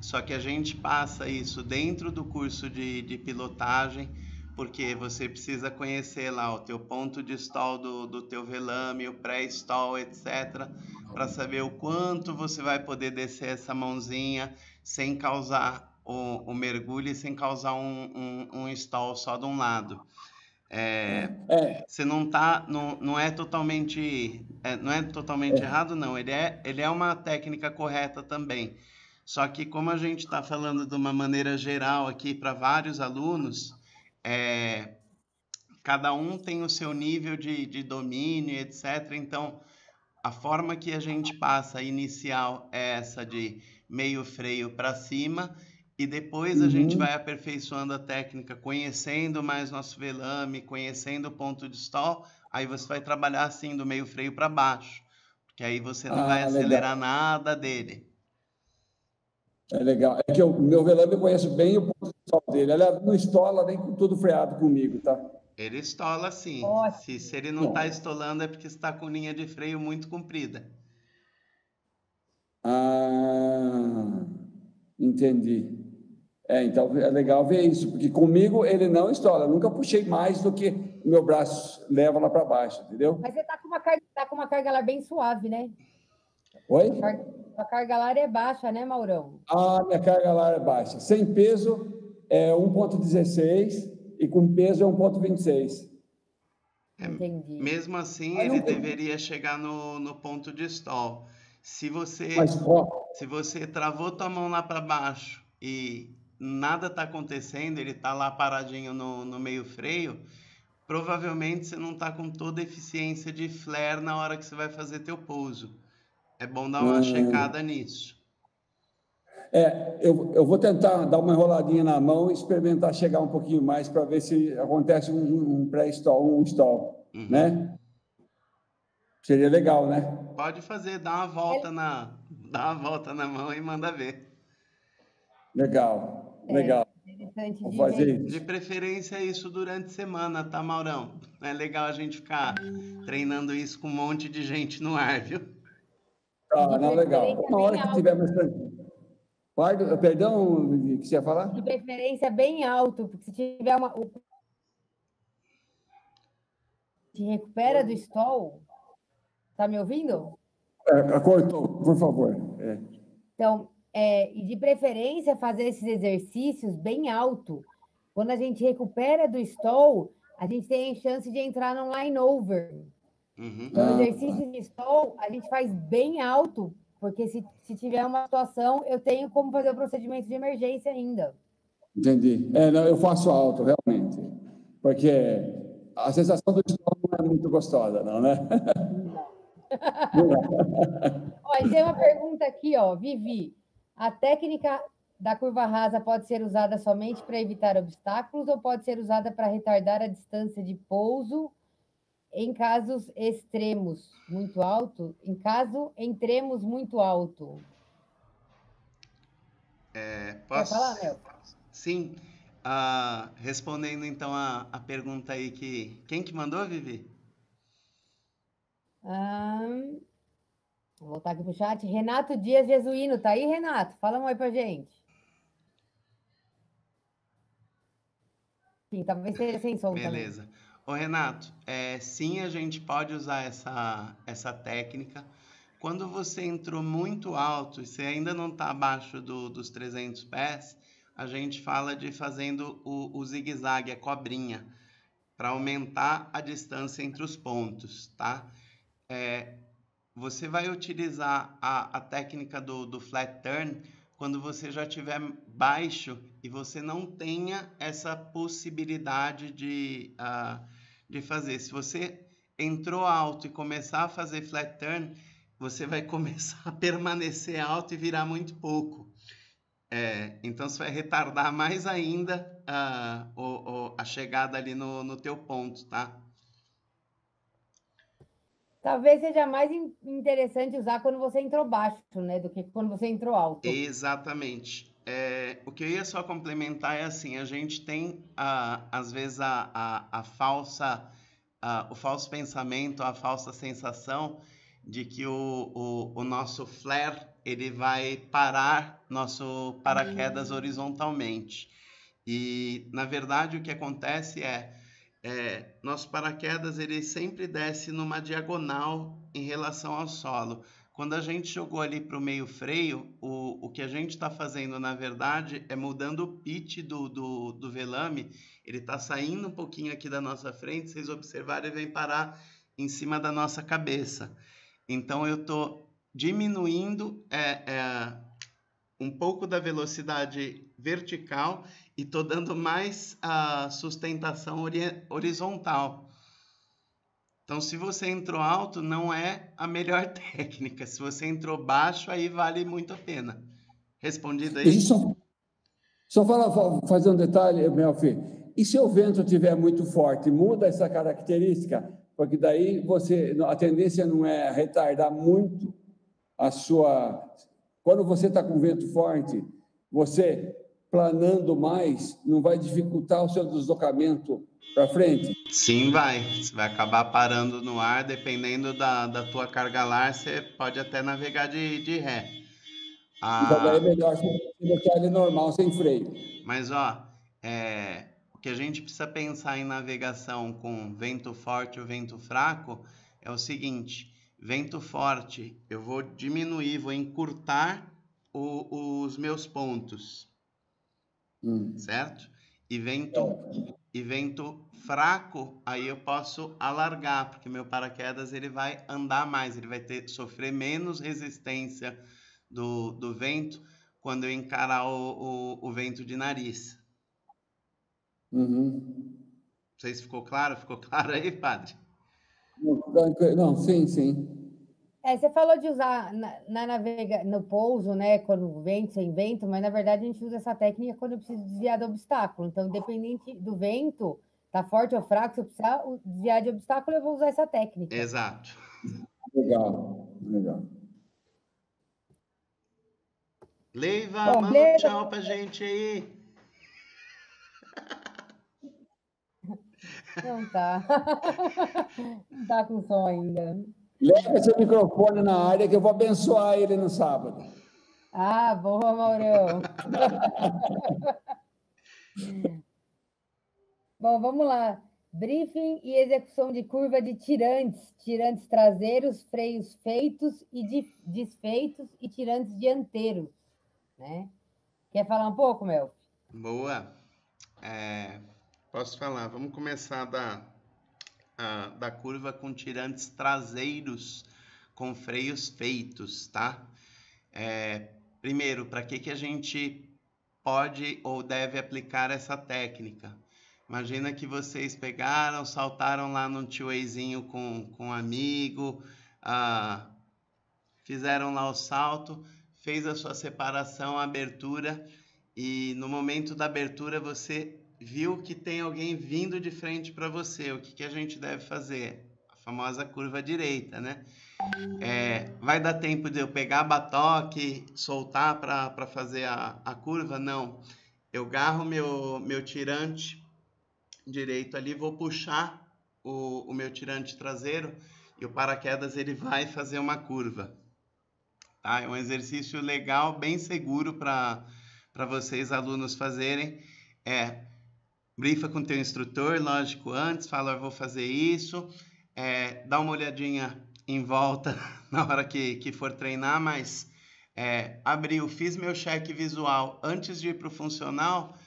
só que a gente passa isso dentro do curso de pilotagem, porque você precisa conhecer lá o teu ponto de stall do teu velame, o pré-stall, etc., para saber o quanto você vai poder descer essa mãozinha sem causar o mergulho e sem causar um stall só de um lado. Você não é totalmente errado, não. Ele é uma técnica correta também. Só que como a gente está falando de uma maneira geral aqui para vários alunos, cada um tem o seu nível de domínio, etc. Então, a forma que a gente passa inicial é essa de meio freio para cima, e depois a gente vai aperfeiçoando a técnica, conhecendo mais nosso velame, conhecendo o ponto de stall, aí você vai trabalhar assim do meio freio para baixo, porque aí você não vai acelerar nada dele. É legal. É que o meu velame eu conheço bem o ponto de stall dele. Ela não estola nem com tudo freado comigo, tá? Ele estola sim. Se ele não está estolando é porque está com linha de freio muito comprida. Ah, entendi. Então é legal ver isso, porque comigo ele não estoura. Eu nunca puxei mais do que o meu braço leva lá para baixo, entendeu? Mas você está com uma carga lá bem suave, né? Oi? A carga lá é baixa, né, Maurão? Minha carga lá é baixa. Sem peso é 1,16 e com peso é 1,26. Entendi. Mesmo assim, ele deveria chegar no ponto de stall. Se você travou tua mão lá para baixo e nada está acontecendo, ele está lá paradinho no meio freio, provavelmente você não está com toda a eficiência de flare na hora que você vai fazer teu pouso. É bom dar uma checada nisso. Eu vou tentar dar uma enroladinha na mão e experimentar chegar um pouquinho mais para ver se acontece um pré-stall, um stall, né? Seria legal, né? Pode fazer, dá uma volta na mão e manda ver. Legal. Vou fazer isso. De preferência isso durante a semana, tá, Maurão? Não é legal a gente ficar treinando isso com um monte de gente no ar, viu? Não, legal. Uma hora que tiver mais tranquilo. Perdão, o que você ia falar? De preferência bem alto, porque se tiver uma... Te recupera do stall. Tá me ouvindo? Cortou, por favor. Então, e de preferência fazer esses exercícios bem alto. Quando a gente recupera do stall, a gente tem chance de entrar num line over. Então, exercícios de stall, a gente faz bem alto, porque se tiver uma situação, eu tenho como fazer o procedimento de emergência ainda. Entendi. Não, eu faço alto, realmente. Porque a sensação do stall não é muito gostosa, não, né? Olha, tem uma pergunta aqui, ó, Vivi. A técnica da curva rasa pode ser usada somente para evitar obstáculos ou pode ser usada para retardar a distância de pouso em casos extremos muito alto? Em caso extremos muito alto. Posso? Quer falar, Mel? Sim. Respondendo então a pergunta aí quem que mandou, Vivi? Vou voltar aqui pro chat. Renato Dias Jesuíno, tá aí, Renato? Fala um oi pra gente. Sim, talvez seja sem som. Beleza. Também. Ô, Renato, sim, a gente pode usar essa técnica. Quando você entrou muito alto e você ainda não está abaixo dos 300 pés, a gente fala de fazendo o zigue-zague, a cobrinha, para aumentar a distância entre os pontos, tá? Você vai utilizar a técnica do flat turn quando você já estiver baixo e você não tenha essa possibilidade de fazer. Se você entrou alto e começar a fazer flat turn, você vai começar a permanecer alto e virar muito pouco. Então, você vai retardar mais ainda a chegada ali no teu ponto, tá? Talvez seja mais interessante usar quando você entrou baixo, né? Do que quando você entrou alto. Exatamente. O que eu ia só complementar é assim, a gente tem, às vezes, o falso pensamento, a falsa sensação de que o nosso flare, ele vai parar nosso paraquedas horizontalmente. E, na verdade, o que acontece nosso paraquedas ele sempre desce numa diagonal em relação ao solo. Quando a gente jogou ali para o meio freio, o que a gente está fazendo, na verdade, é mudando o pitch do velame. Ele está saindo um pouquinho aqui da nossa frente, vocês observarem, ele vem parar em cima da nossa cabeça. Então, eu estou diminuindo um pouco da velocidade vertical e estou dando mais sustentação horizontal. Então, se você entrou alto, não é a melhor técnica. Se você entrou baixo, aí vale muito a pena. Respondido aí? Deixa eu só fazer um detalhe, Melfi. E se o vento estiver muito forte, muda essa característica? Porque daí a tendência não é retardar muito a sua... Quando você está com vento forte, você planando mais, não vai dificultar o seu deslocamento para frente? Sim, vai. Você vai acabar parando no ar, dependendo da tua carga lar, você pode até navegar de ré. Então, daí é melhor você deixar ele normal, sem freio. Mas, o que a gente precisa pensar em navegação com vento forte ou vento fraco é o seguinte: vento forte, eu vou diminuir, vou encurtar os meus pontos, certo? E vento fraco, aí eu posso alargar, porque meu paraquedas ele vai andar mais, ele vai sofrer menos resistência do vento quando eu encarar o vento de nariz. Não sei se ficou claro. Ficou claro aí, padre? Não, sim. Você falou de usar no pouso, né? Quando vento, sem vento, mas na verdade a gente usa essa técnica quando eu preciso desviar do obstáculo. Então, independente do vento, tá forte ou fraco, se eu precisar desviar de obstáculo, eu vou usar essa técnica. Exato. Legal. Leiva, manda um tchau pra gente aí. Não tá. Não tá com som ainda. Leva esse microfone na área que eu vou abençoar ele no sábado. Ah, boa, Maurão. Bom, vamos lá. Briefing e execução de curva de tirantes traseiros, freios feitos e desfeitos e tirantes dianteiros, né? Quer falar um pouco, Mel? Boa. Posso falar. Vamos começar da curva com tirantes traseiros com freios feitos, tá? Primeiro, para que a gente pode ou deve aplicar essa técnica? Imagina que vocês pegaram, saltaram lá num two-wayzinho com um amigo, fizeram lá o salto, fez a sua separação, a abertura, e no momento da abertura você viu que tem alguém vindo de frente para você. O que a gente deve fazer? A famosa curva direita, né? Vai dar tempo de eu pegar batoque, soltar para fazer a curva? Não. Eu garro meu tirante direito ali, vou puxar o meu tirante traseiro e o paraquedas ele vai fazer uma curva. Tá? É um exercício legal, bem seguro para vocês, alunos, fazerem. Briefa com teu instrutor, lógico, antes, fala, eu vou fazer isso, dá uma olhadinha em volta na hora que for treinar, mas abriu, fiz meu cheque visual antes de ir para o funcional,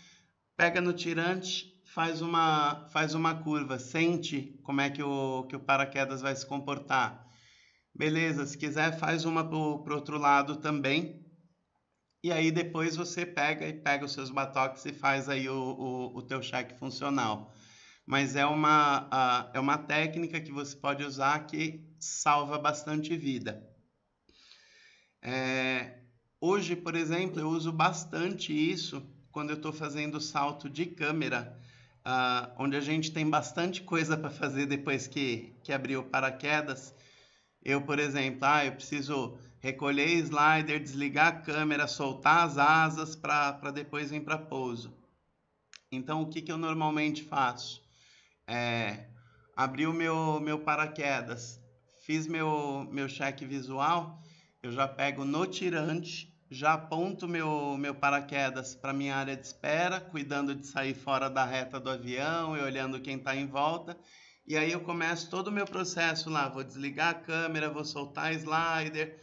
pega no tirante, faz uma curva, sente como é que o paraquedas vai se comportar. Beleza, se quiser faz uma para o outro lado também, e aí depois você pega os seus batoques e faz aí o teu cheque funcional. Mas é uma técnica que você pode usar que salva bastante vida. Hoje, por exemplo, eu uso bastante isso quando eu estou fazendo salto de câmera, onde a gente tem bastante coisa para fazer depois que abrir o paraquedas. Eu, por exemplo, eu preciso recolher slider, desligar a câmera, soltar as asas para depois vir para pouso. Então, o que eu normalmente faço? Abri o meu paraquedas, fiz meu cheque visual, eu já pego no tirante, já aponto meu paraquedas para minha área de espera, cuidando de sair fora da reta do avião e olhando quem está em volta. E aí eu começo todo o meu processo lá, vou desligar a câmera, vou soltar slider,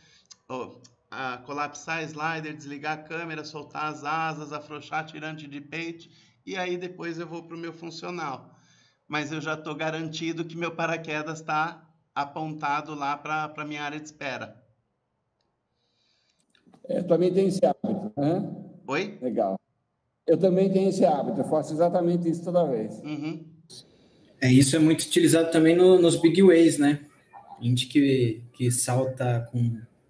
colapsar slider, desligar a câmera, soltar as asas, afrouxar tirante de peito, e aí depois eu vou para o meu funcional. Mas eu já estou garantido que meu paraquedas está apontado lá para a minha área de espera. Eu também tenho esse hábito, né? Oi? Legal. Eu também tenho esse hábito, eu faço exatamente isso toda vez. Uhum. Isso é muito utilizado também nos big ways, né? A gente que salta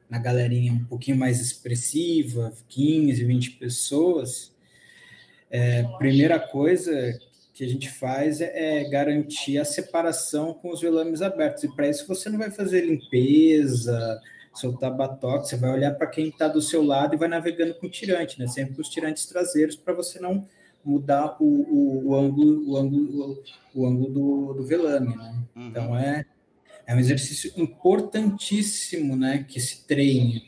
na galerinha um pouquinho mais expressiva, 15, 20 pessoas, primeira coisa que a gente faz é garantir a separação com os velames abertos. E para isso você não vai fazer limpeza, soltar batoque, você vai olhar para quem está do seu lado e vai navegando com o tirante, né? Sempre com os tirantes traseiros, para você não mudar o ângulo do velame, né? Uhum. Então é um exercício importantíssimo, né, que se treine.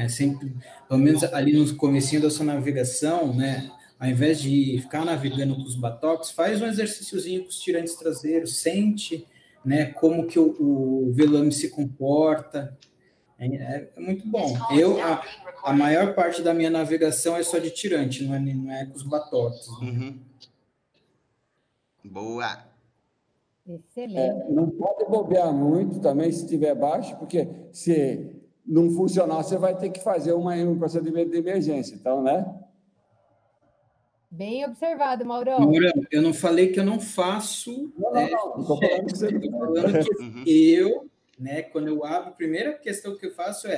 Sempre, pelo menos ali no comecinho da sua navegação, né, ao invés de ficar navegando com os batoques, faz um exercíciozinho com os tirantes traseiros, sente, né, como que o velame se comporta. É muito bom. A maior parte da minha navegação é só de tirante, não é com os batoques. Né? Uhum. Boa! Excelente. Não pode bobear muito também se estiver baixo, porque se não funcionar, você vai ter que fazer um procedimento de emergência. Então, né? Bem observado, Maurão. Maurão, eu não falei que eu não faço. Não estou falando que você não. Estou falando que eu, né, quando eu abro, a primeira questão que eu faço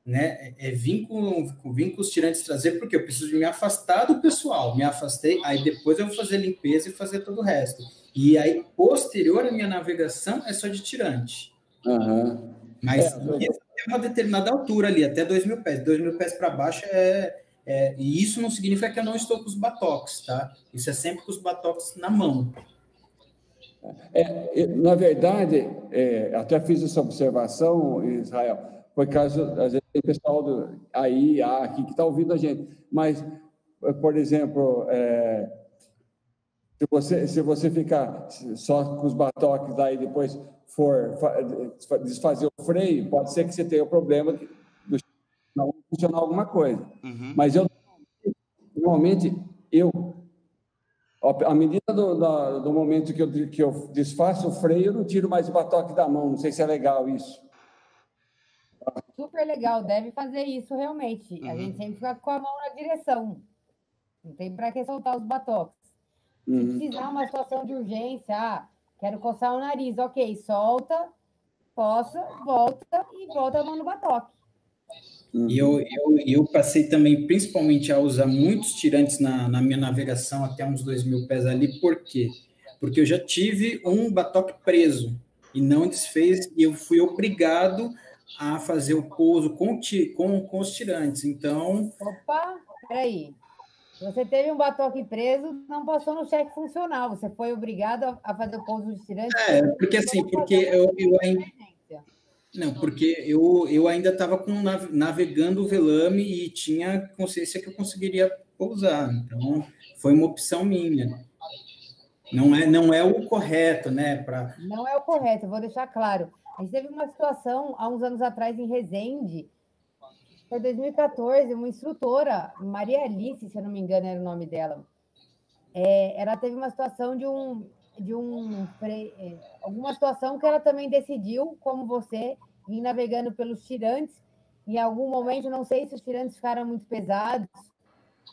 vir com os tirantes traseiros, porque eu preciso me afastar do pessoal. Me afastei, aí depois eu vou fazer limpeza e fazer todo o resto. E aí, posterior à minha navegação, é só de tirante. Uhum. Mas é uma determinada altura ali, até 2.000 pés. 2.000 pés para baixo e isso não significa que eu não estou com os batoques, tá? Isso é sempre com os batoques na mão. Na verdade, até fiz essa observação, Israel, por causa, às vezes, tem pessoal aqui que está ouvindo a gente, mas, por exemplo, se você ficar só com os batoques lá e depois for desfazer o freio, pode ser que você tenha o problema do não funcionar alguma coisa. Uhum. Mas normalmente, à medida do momento que eu desfaço o freio, eu não tiro mais o batoque da mão. Não sei se é legal isso. Super legal, deve fazer isso realmente. A Uhum. gente sempre fica com a mão na direção. Não tem para que soltar os batoques. Se precisar uma situação de urgência, quero coçar o nariz, ok, solta, coça, volta e volta a mão no batoque. E eu passei também, principalmente, a usar muitos tirantes na minha navegação até uns 2.000 pés ali. Por quê? Porque eu já tive um batoque preso e não desfez, e eu fui obrigado a fazer o pouso com os tirantes. Então... Opa, peraí. Você teve um batoque preso, não passou no cheque funcional. Você foi obrigado a fazer o pouso de tirante? Porque assim, porque eu ainda... Não, porque eu ainda estava navegando o Velame e tinha consciência que eu conseguiria pousar. Então, foi uma opção minha. Não é o correto, né? Não é o correto, eu vou deixar claro. A gente teve uma situação, há uns anos atrás, em Resende, foi 2014, uma instrutora, Maria Alice, se eu não me engano era o nome dela, ela teve uma situação alguma situação que ela também decidiu, como você, ir navegando pelos tirantes. Em algum momento, não sei se os tirantes ficaram muito pesados,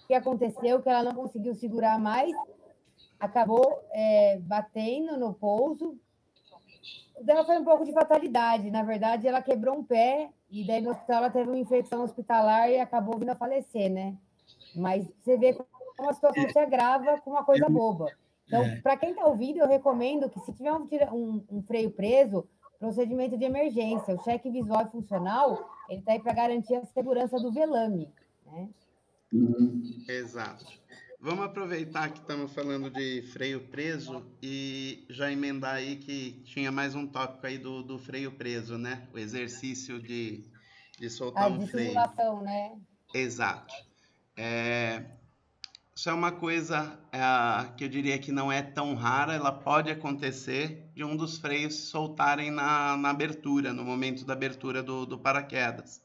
o que aconteceu, que ela não conseguiu segurar mais, acabou batendo no pouso. O dela foi um pouco de fatalidade. Na verdade, ela quebrou um pé e daí no hospital ela teve uma infecção hospitalar e acabou vindo a falecer, né? Mas você vê como a situação se agrava com uma coisa boba. Então, para quem está ouvindo, eu recomendo que, se tiver um freio preso, procedimento de emergência. O cheque visual e funcional, ele está aí para garantir a segurança do velame, né? Exato. Vamos aproveitar que estamos falando de freio preso e já emendar aí que tinha mais um tópico aí do freio preso, né? O exercício de soltar um freio. A simulação, né? Exato. Isso é uma coisa que eu diria que não é tão rara, ela pode acontecer de um dos freios se soltarem na abertura, no momento da abertura do paraquedas.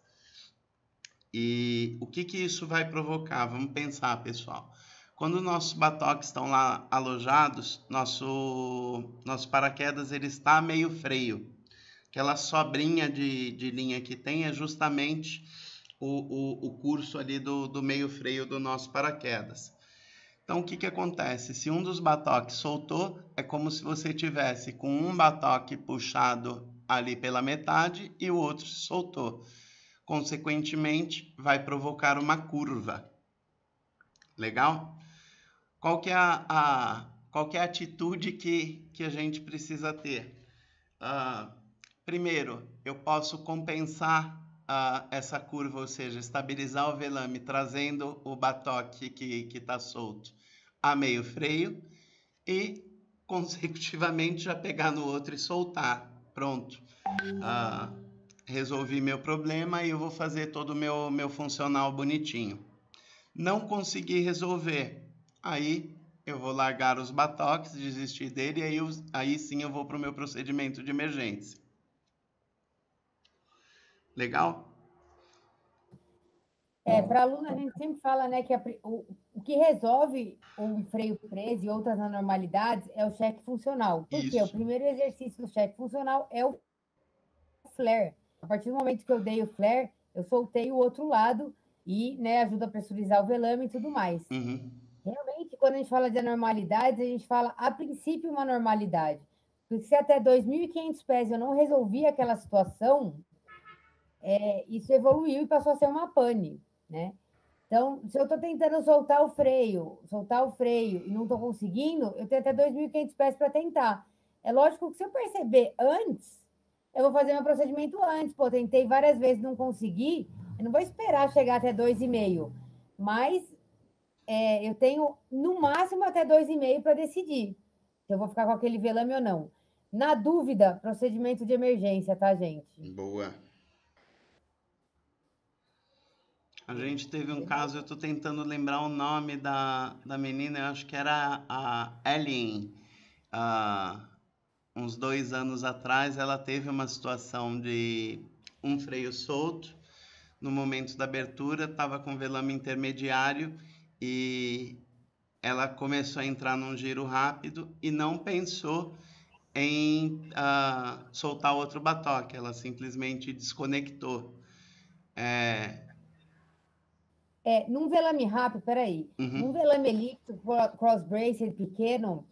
E o que isso vai provocar? Vamos pensar, pessoal. Quando nossos batoques estão lá alojados, nosso paraquedas ele está meio freio. Aquela sobrinha de linha que tem é justamente o curso ali do meio freio do nosso paraquedas. Então, o que acontece? Se um dos batoques soltou, é como se você tivesse com um batoque puxado ali pela metade e o outro se soltou. Consequentemente, vai provocar uma curva. Legal? Qual que é a atitude que a gente precisa ter? Primeiro, eu posso compensar essa curva, ou seja, estabilizar o velame, trazendo o batoque que está solto a meio freio e, consecutivamente, já pegar no outro e soltar. Pronto. Resolvi meu problema e eu vou fazer todo o meu funcional bonitinho. Não consegui resolver, aí eu vou largar os batoques, desistir dele, e aí sim eu vou para o meu procedimento de emergência. Legal? Para aluno, a gente sempre fala, né, que o que resolve um freio preso e outras anormalidades é o cheque funcional. Por quê? O primeiro exercício do cheque funcional é o flare. A partir do momento que eu dei o flare, eu soltei o outro lado e, né, ajuda a pressurizar o velame e tudo mais. Realmente, quando a gente fala de anormalidades, a gente fala, a princípio, uma normalidade. Porque se até 2.500 pés eu não resolvi aquela situação, isso evoluiu e passou a ser uma pane, né? Então, se eu estou tentando soltar o freio e não estou conseguindo, eu tenho até 2.500 pés para tentar. É lógico que se eu perceber antes, eu vou fazer meu procedimento antes. Pô, tentei várias vezes, não consegui, eu não vou esperar chegar até 2,5. Mas eu tenho, no máximo, até 2,5 para decidir se eu vou ficar com aquele velame ou não. Na dúvida, procedimento de emergência, tá, gente? Boa. A gente teve um caso, eu estou tentando lembrar o nome da menina, eu acho que era a Ellen. Uns 2 anos atrás, ela teve uma situação de um freio solto. No momento da abertura, estava com velame intermediário e ela começou a entrar num giro rápido e não pensou em soltar outro batoque, ela simplesmente desconectou. Num velame rápido, peraí, num velame elíptico, cross-braced pequeno,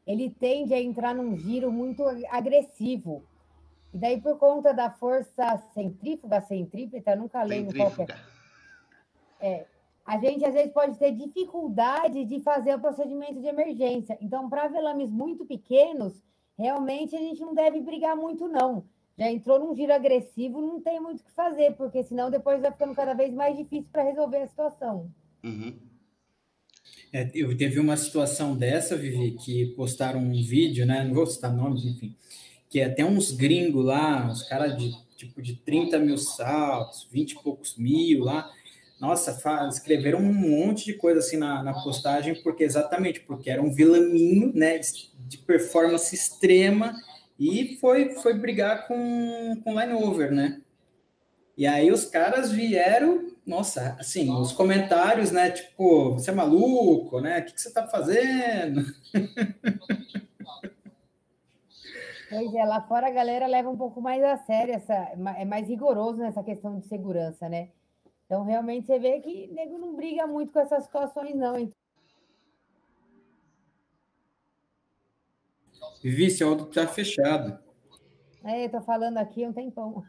ele tende a entrar num giro muito agressivo. E daí, por conta da força centrípeta, nunca lembro qual que é. A gente, às vezes, pode ter dificuldade de fazer o procedimento de emergência. Então, para velames muito pequenos, realmente a gente não deve brigar muito, não. Já entrou num giro agressivo, não tem muito o que fazer, porque senão depois vai ficando cada vez mais difícil para resolver a situação. Eu teve uma situação dessa, Vivi, que postaram um vídeo, né? Não vou citar nomes, enfim, que até uns gringos lá, uns caras de 30 mil saltos, 20 e poucos mil lá. Nossa, escreveram um monte de coisa assim na postagem, porque era um vilaminho, né, de performance extrema, e foi brigar com line over, né? E aí os caras vieram, nossa, assim, os comentários, né, tipo, você é maluco, né? O que você tá fazendo? Pois é, lá fora a galera leva um pouco mais a sério, é mais rigoroso nessa questão de segurança, né? Então, realmente, você vê que o nego não briga muito com essas situações, não. Vivi, seu áudio tá fechado. Eu tô falando aqui há um tempão.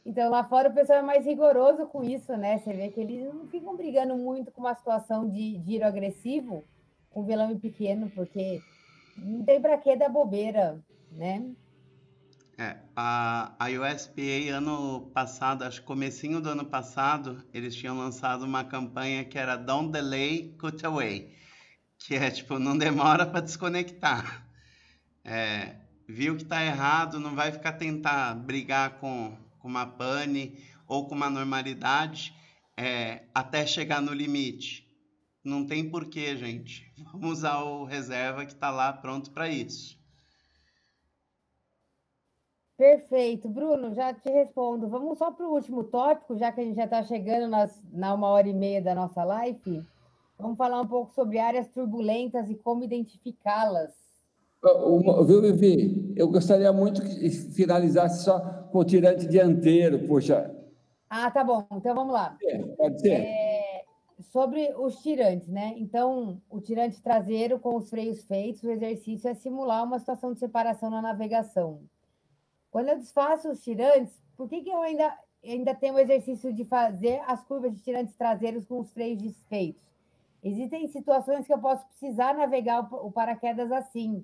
Então, lá fora o pessoal é mais rigoroso com isso, né? Você vê que eles não ficam brigando muito com uma situação de giro agressivo com velame pequeno, porque não tem para que dar bobeira, né? A USPA, ano passado, acho que comecinho do ano passado, eles tinham lançado uma campanha que era Don't Delay, Cut Away, que é tipo, não demora para desconectar. Viu que está errado, não vai ficar tentar brigar com uma pane ou com uma normalidade até chegar no limite. Não tem porquê, gente. Vamos usar o reserva que está lá pronto para isso. Perfeito. Bruno, já te respondo. Vamos só para o último tópico, já que a gente já está chegando na 1h30 da nossa live. Vamos falar um pouco sobre áreas turbulentas e como identificá-las. Viu, Vivi? Eu gostaria muito que finalizasse só com o tirante dianteiro, poxa. Tá bom. Então, vamos lá. Pode ser. Sobre os tirantes, né? Então, o tirante traseiro com os freios feitos, o exercício é simular uma situação de separação na navegação. Quando eu desfaço os tirantes, por que eu ainda tenho o exercício de fazer as curvas de tirantes traseiros com os freios desfeitos? Existem situações que eu posso precisar navegar o paraquedas assim.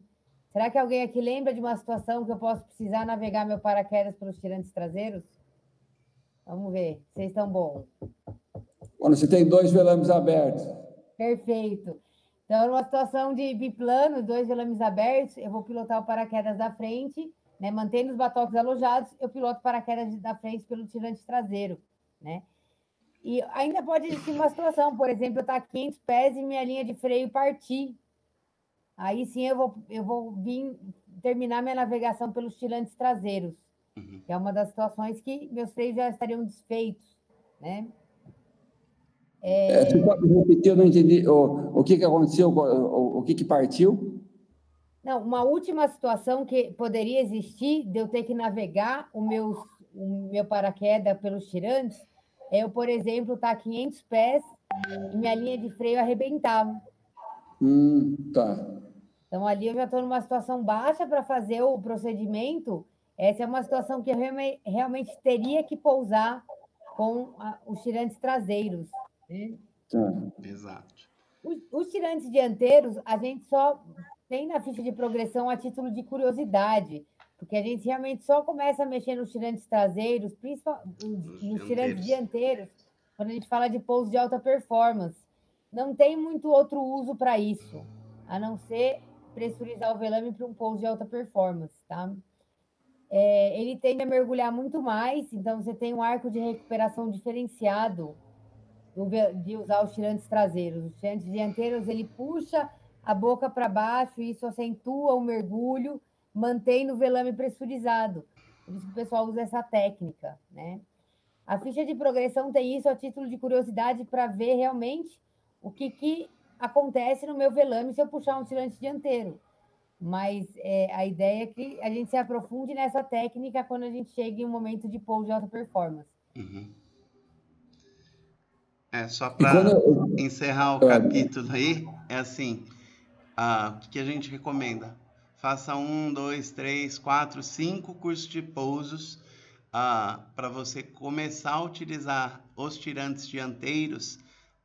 Será que alguém aqui lembra de uma situação que eu posso precisar navegar meu paraquedas pelos tirantes traseiros? Vamos ver, vocês estão bons. Quando você tem 2 velames abertos. Perfeito. Então, numa situação de biplano, 2 velames abertos, eu vou pilotar o paraquedas da frente, né? Mantendo os batoques alojados, eu piloto o paraquedas da frente pelo tirante traseiro, né? E ainda pode existir uma situação, por exemplo, eu estou a 500 pés e minha linha de freio partir. Aí sim eu vou vir terminar minha navegação pelos tirantes traseiros, que é uma das situações que meus freios já estariam desfeitos, né? Você pode repetir? Eu não entendi o que aconteceu, o que partiu? Não, uma última situação que poderia existir de eu ter que navegar o meu paraquedas pelos tirantes é eu, por exemplo, estar a 500 pés e minha linha de freio arrebentar. Tá. Então, ali eu já estou numa situação baixa para fazer o procedimento. Essa é uma situação que eu realmente teria que pousar com os tirantes traseiros. Né? Tá. Exato. Os tirantes dianteiros, a gente só tem na ficha de progressão a título de curiosidade, porque a gente realmente só começa a mexer nos tirantes traseiros, principalmente nos tirantes dianteiros, quando a gente fala de pouso de alta performance. Não tem muito outro uso para isso, a não ser pressurizar o velame para um pouso de alta performance, tá? ele tende a mergulhar muito mais, então você tem um arco de recuperação diferenciado de usar os tirantes traseiros. Os tirantes dianteiros, ele puxa a boca para baixo, e isso acentua o mergulho, mantém o velame pressurizado. Por isso que o pessoal usa essa técnica, né? A ficha de progressão tem isso a título de curiosidade para ver realmente o que acontece no meu velame se eu puxar um tirante dianteiro. Mas a ideia é que a gente se aprofunde nessa técnica quando a gente chega em um momento de pouso de alta performance. Só para encerrar o capítulo aí, é assim, o que a gente recomenda? Faça 1, 2, 3, 4, 5 cursos de pousos para você começar a utilizar os tirantes dianteiros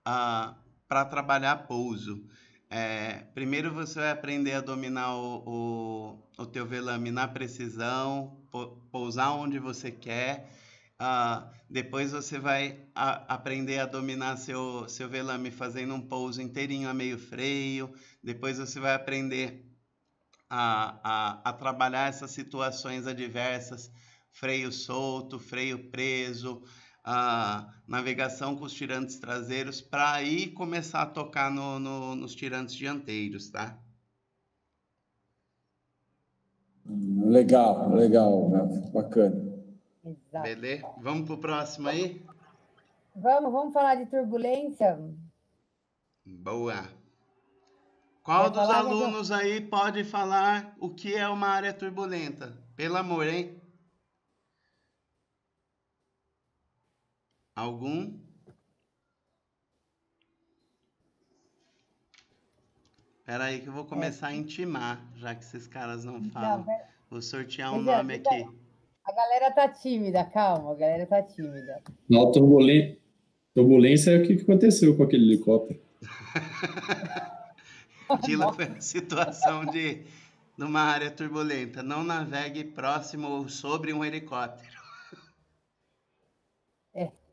para trabalhar pouso. Primeiro você vai aprender a dominar o teu velame na precisão, pousar onde você quer. Depois você vai aprender a dominar seu velame fazendo um pouso inteirinho a meio freio. Depois você vai aprender a trabalhar essas situações adversas, freio solto, freio preso, navegação com os tirantes traseiros, para aí começar a tocar nos tirantes dianteiros, tá? Legal, bacana. Exato. Beleza? Vamos para o próximo aí? Vamos falar de turbulência? Boa. Qual dos alunos aí pode falar o que é uma área turbulenta? Pelo amor, hein? Algum? Espera aí que eu vou começar a intimar, já que esses caras não falam. Vou sortear um nome aqui. A galera tá tímida, calma, a galera tá tímida. Não, turbulência é o que aconteceu com aquele helicóptero. Aquilo foi a situação de uma área turbulenta. Não navegue próximo ou sobre um helicóptero.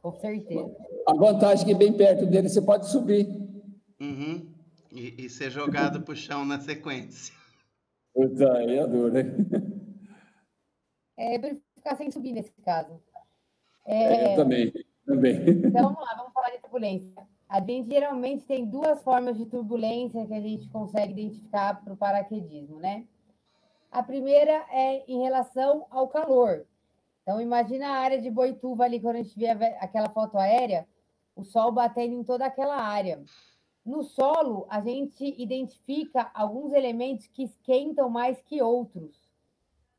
Com certeza. A vantagem é que bem perto dele você pode subir. E ser jogado pro chão na sequência. Puta, aí é duro, hein? Eu prefiro ficar sem subir nesse caso. Eu também. Então, vamos lá, vamos falar de turbulência. A gente geralmente tem duas formas de turbulência que a gente consegue identificar para o paraquedismo, né? A primeira é em relação ao calor. Então, imagina a área de Boituva ali, quando a gente vê aquela foto aérea, o sol batendo em toda aquela área. No solo, a gente identifica alguns elementos que esquentam mais que outros.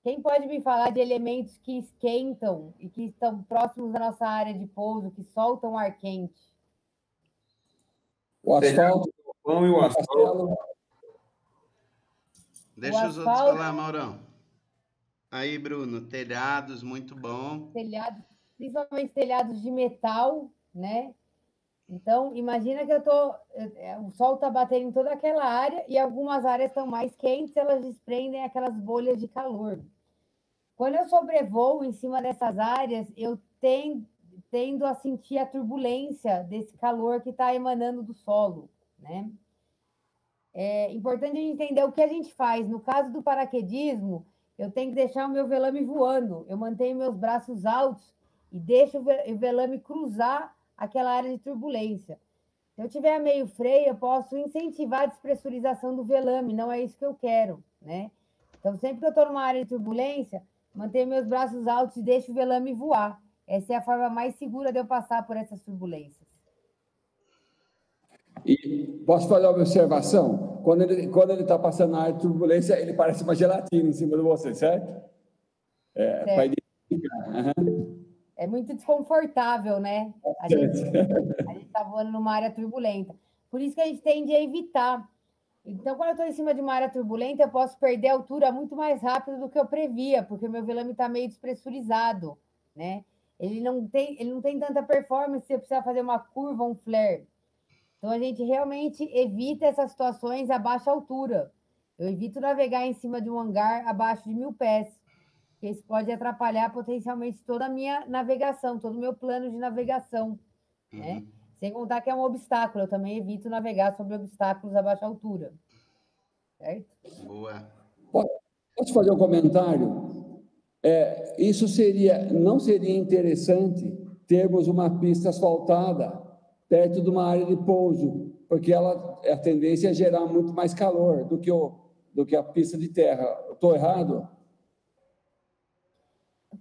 Quem pode me falar de elementos que esquentam e que estão próximos da nossa área de pouso, que soltam ar quente? O asfalto. E o asfalto. Deixa os outros falar, Maurão. Aí, Bruno, telhados, muito bom. Telhados, principalmente telhados de metal, né? Então, imagina que o sol está batendo em toda aquela área e algumas áreas estão mais quentes, elas desprendem aquelas bolhas de calor. Quando eu sobrevoo em cima dessas áreas, eu tendo a sentir a turbulência desse calor que está emanando do solo, né? É importante a gente entender o que a gente faz. No caso do paraquedismo, eu tenho que deixar o meu velame voando. Eu mantenho meus braços altos e deixo o velame cruzar aquela área de turbulência. Se eu tiver meio freio, eu posso incentivar a despressurização do velame, não é isso que eu quero, né? Então, sempre que eu estou numa área de turbulência, mantenho meus braços altos e deixo o velame voar. Essa é a forma mais segura de eu passar por essas turbulências. E posso fazer uma observação? Quando ele está passando na área de turbulência, ele parece uma gelatina em cima de você, certo? Para identificar. É muito desconfortável, né? A gente está voando numa área turbulenta. Por isso que a gente tende a evitar. Então, quando eu estou em cima de uma área turbulenta, eu posso perder a altura muito mais rápido do que eu previa, porque o meu velame está meio despressurizado, né? Ele não tem tanta performance se eu precisar fazer uma curva, um flare. Então, a gente realmente evita essas situações a baixa altura. Eu evito navegar em cima de um hangar abaixo de 1.000 pés, porque isso pode atrapalhar potencialmente toda a minha navegação, todo o meu plano de navegação, né? Sem contar que é um obstáculo, eu também evito navegar sobre obstáculos a baixa altura. Certo? Boa. Posso fazer um comentário? Isso não seria interessante termos uma pista asfaltada perto de uma área de pouso, porque a tendência é gerar muito mais calor do que a pista de terra. Estou errado?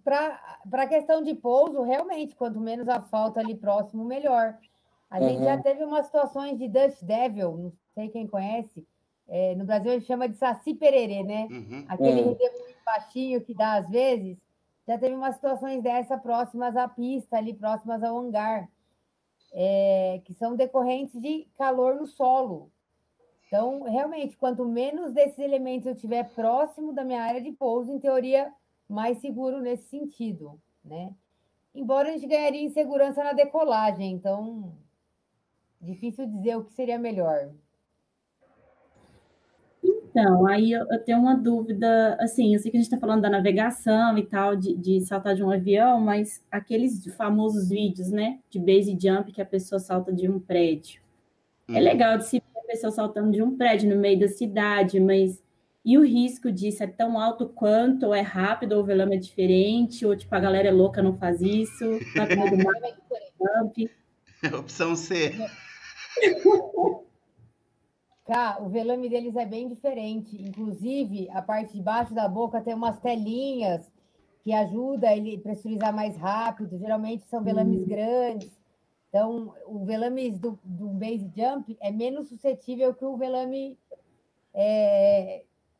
Para a questão de pouso, realmente, quanto menos asfalto ali próximo, melhor. A gente já teve umas situações de Dust Devil, não sei quem conhece, no Brasil a gente chama de Saci Pererê, né? Aquele redemoinho baixinho que dá às vezes. Já teve umas situações dessa próximas à pista, ali próximas ao hangar, que são decorrentes de calor no solo. Então, realmente, quanto menos desses elementos eu tiver próximo da minha área de pouso, em teoria, mais seguro nesse sentido, né? Embora a gente ganharia em segurança na decolagem, então, difícil dizer o que seria melhor. Então, aí eu tenho uma dúvida, assim, eu sei que a gente está falando da navegação e tal, de saltar de um avião, mas aqueles famosos vídeos, né, de base jump que a pessoa salta de um prédio. É legal de se ver a pessoa saltando de um prédio no meio da cidade, mas e o risco disso é tão alto quanto, ou é rápido, ou o velame é diferente, ou tipo, a galera é louca, não faz isso, tá com medo mais jump. Opção C. Cara, o velame deles é bem diferente. Inclusive, a parte de baixo da boca tem umas telinhas que ajudam ele a pressurizar mais rápido. Geralmente são velames grandes. Então, o velame do base jump é menos suscetível que o velame,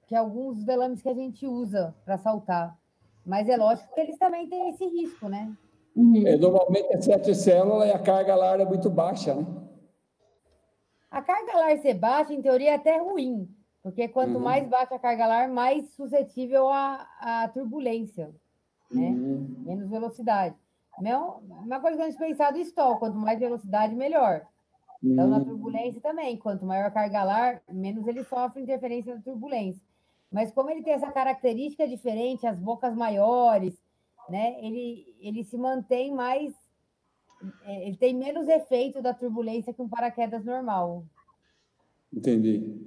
que alguns velames que a gente usa para saltar. Mas é lógico que eles também têm esse risco, né? Normalmente é 7 células e a carga lar é muito baixa, né? A carga lar ser baixa, em teoria, é até ruim, porque quanto mais baixa a carga lar, mais suscetível à turbulência, né? Menos velocidade. Uma coisa que a gente pensar do stall, quanto mais velocidade, melhor. Então, na turbulência também, quanto maior a carga lar, menos ele sofre interferência da turbulência. Mas como ele tem essa característica diferente, as bocas maiores, né? Ele se mantém mais... ele tem menos efeito da turbulência que um paraquedas normal. Entendi.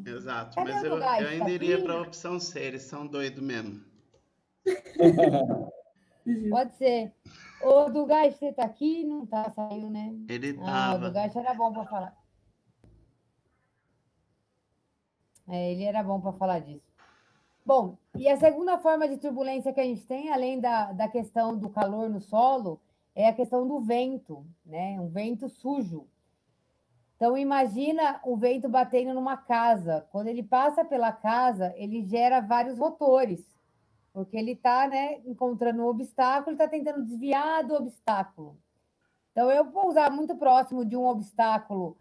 Exato, Cadê mas o eu Dugais? ainda Tá iria aqui? para a opção C, eles são doidos mesmo. Pode ser. O Dugais, você tá aqui? Não tá, saiu, né? Ele O tava. Dugais era bom para falar. Ele era bom para falar disso. Bom, e a segunda forma de turbulência que a gente tem, além da questão do calor no solo, é a questão do vento, né? Um vento sujo. Então, imagina o vento batendo numa casa. Quando ele passa pela casa, ele gera vários rotores, porque ele está, né, encontrando um obstáculo, está tentando desviar do obstáculo. Então, eu pousar muito próximo de um obstáculo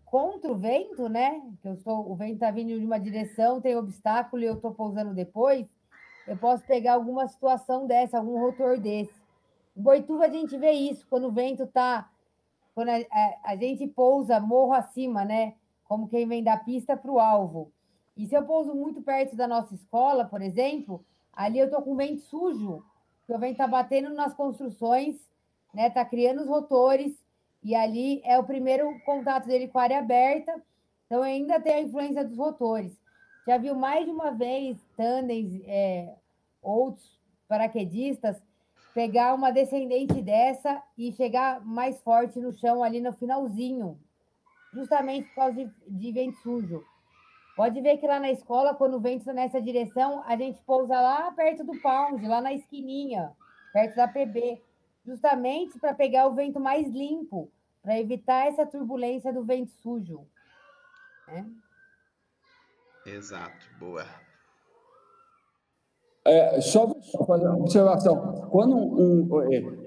contra o vento, né? Que o vento está vindo de uma direção, tem obstáculo e eu estou pousando depois, eu posso pegar alguma situação dessa, algum rotor desse. Em Boituva, a gente vê isso, quando o vento está... Quando a gente pousa morro acima, né? Como quem vem da pista para o alvo. E se eu pouso muito perto da nossa escola, por exemplo, ali eu estou com vento sujo, porque o vento está batendo nas construções, né? Está criando os rotores, e ali é o primeiro contato dele com a área aberta, então ainda tem a influência dos rotores. Já viu mais de uma vez tândens, outros paraquedistas, pegar uma descendente dessa e chegar mais forte no chão ali no finalzinho, justamente por causa de vento sujo. Pode ver que lá na escola, quando o vento está nessa direção, a gente pousa lá perto do pound, lá na esquininha, perto da PB, justamente para pegar o vento mais limpo, para evitar essa turbulência do vento sujo. Né? Exato, boa. Só fazer uma observação. Quando,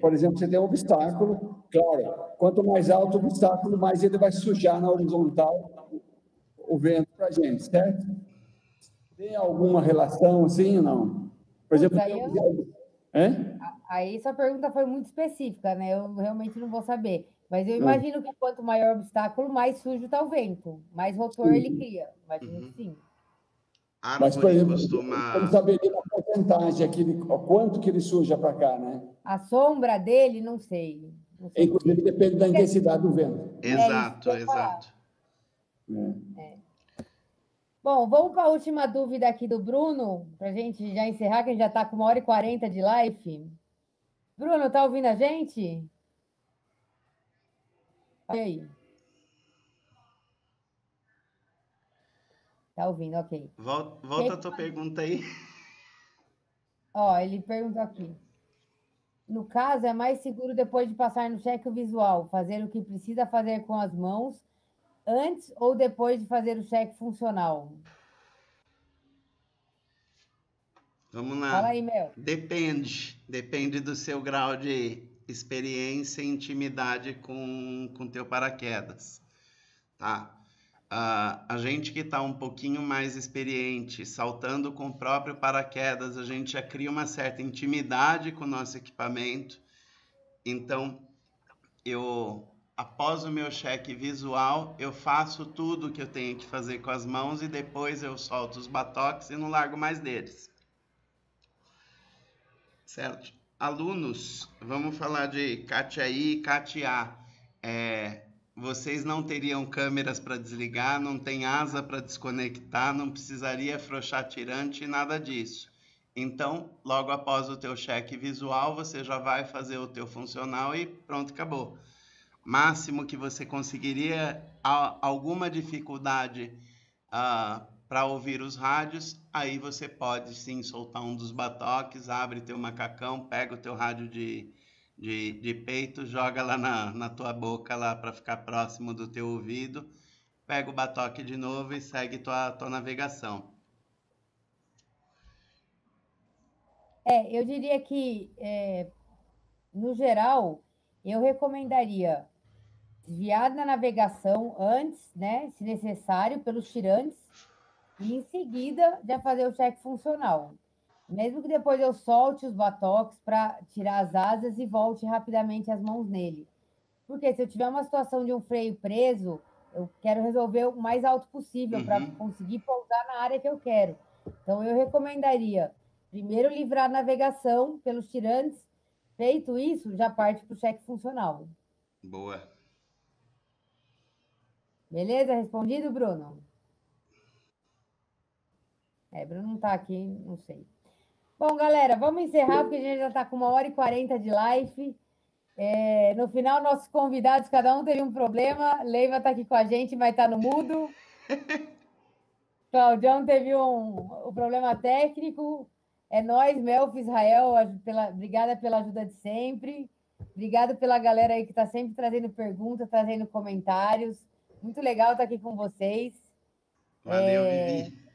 por exemplo, você tem um obstáculo, claro, quanto mais alto o obstáculo, mais ele vai sujar na horizontal o vento para a gente, certo? Tem alguma relação assim ou não? Por exemplo, aí sua pergunta foi muito específica, né? Eu realmente não vou saber. Mas eu imagino que quanto maior o obstáculo, mais sujo está o vento, mais rotor ele cria. Imagino que sim. Mas, por exemplo, eu saberia uma porcentagem aqui, quanto que ele suja para cá, né? A sombra dele, não sei. Inclusive, depende da intensidade do vento. Exato, exato. Bom, vamos para a última dúvida aqui do Bruno, para a gente já encerrar, que a gente já está com 1h40 de live. Bruno, tá ouvindo a gente? E aí? Tá ouvindo, ok. Volta a tua pergunta aí. Ó, ele perguntou aqui. No caso, é mais seguro depois de passar no cheque visual, fazer o que precisa fazer com as mãos, antes ou depois de fazer o cheque funcional? Vamos lá. Fala aí, Mel. Depende do seu grau de experiência e intimidade com teu paraquedas, tá? A gente que está um pouquinho mais experiente, saltando com o próprio paraquedas, a gente já cria uma certa intimidade com o nosso equipamento. Então, após o meu cheque visual, eu faço tudo que eu tenho que fazer com as mãos e depois eu solto os batoques e não largo mais deles. Certo? Alunos, vamos falar de CAT-I e CAT-A. Vocês não teriam câmeras para desligar, não tem asa para desconectar, não precisaria afrouxar tirante, nada disso. Então, logo após o teu cheque visual, você já vai fazer o teu funcional e pronto, acabou. Máximo que você conseguiria alguma dificuldade para ouvir os rádios, aí você pode sim soltar um dos batoques, abre teu macacão, pega o teu rádio de peito, joga lá na tua boca lá para ficar próximo do teu ouvido, pega o batoque de novo e segue tua navegação. Eu diria que, no geral, eu recomendaria desviar na navegação antes, né, se necessário, pelos tirantes, e em seguida já fazer o cheque funcional. Mesmo que depois eu solte os batoques para tirar as asas e volte rapidamente as mãos nele. Porque se eu tiver uma situação de um freio preso, eu quero resolver o mais alto possível para conseguir pousar na área que eu quero. Então, eu recomendaria primeiro livrar a navegação pelos tirantes. Feito isso, já parte para o cheque funcional. Boa. Beleza? Respondido, Bruno? Bruno não está aqui, não sei. Bom, galera, vamos encerrar, porque a gente já está com 1h40 de live. No final, nossos convidados, cada um teve um problema. Leiva está aqui com a gente, mas está no mudo. Claudião teve um problema técnico. É nóis, Melf, Israel, obrigada pela ajuda de sempre. Obrigada pela galera aí que está sempre trazendo perguntas, trazendo comentários. Muito legal estar aqui com vocês. Valeu, Vivi.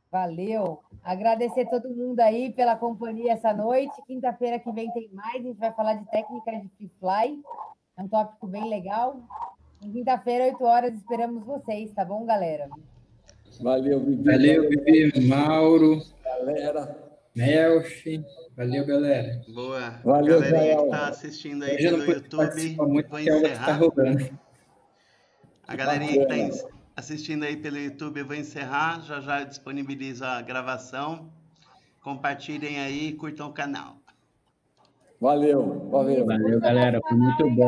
Valeu. Agradecer todo mundo aí pela companhia essa noite. Quinta-feira que vem tem mais. A gente vai falar de técnicas de free fly. É um tópico bem legal. Em quinta-feira, 8 horas, esperamos vocês, tá bom, galera? Valeu, Vivi. Valeu, Vivi, Mauro. Galera. Melfi. Valeu, galera. Boa. Valeu, galerinha que está assistindo aí pelo YouTube, vou encerrar. A galerinha que está assistindo aí pelo YouTube, eu vou encerrar. Já disponibilizo a gravação. Compartilhem aí e curtam o canal. Valeu. Valeu, galera. Foi muito bom.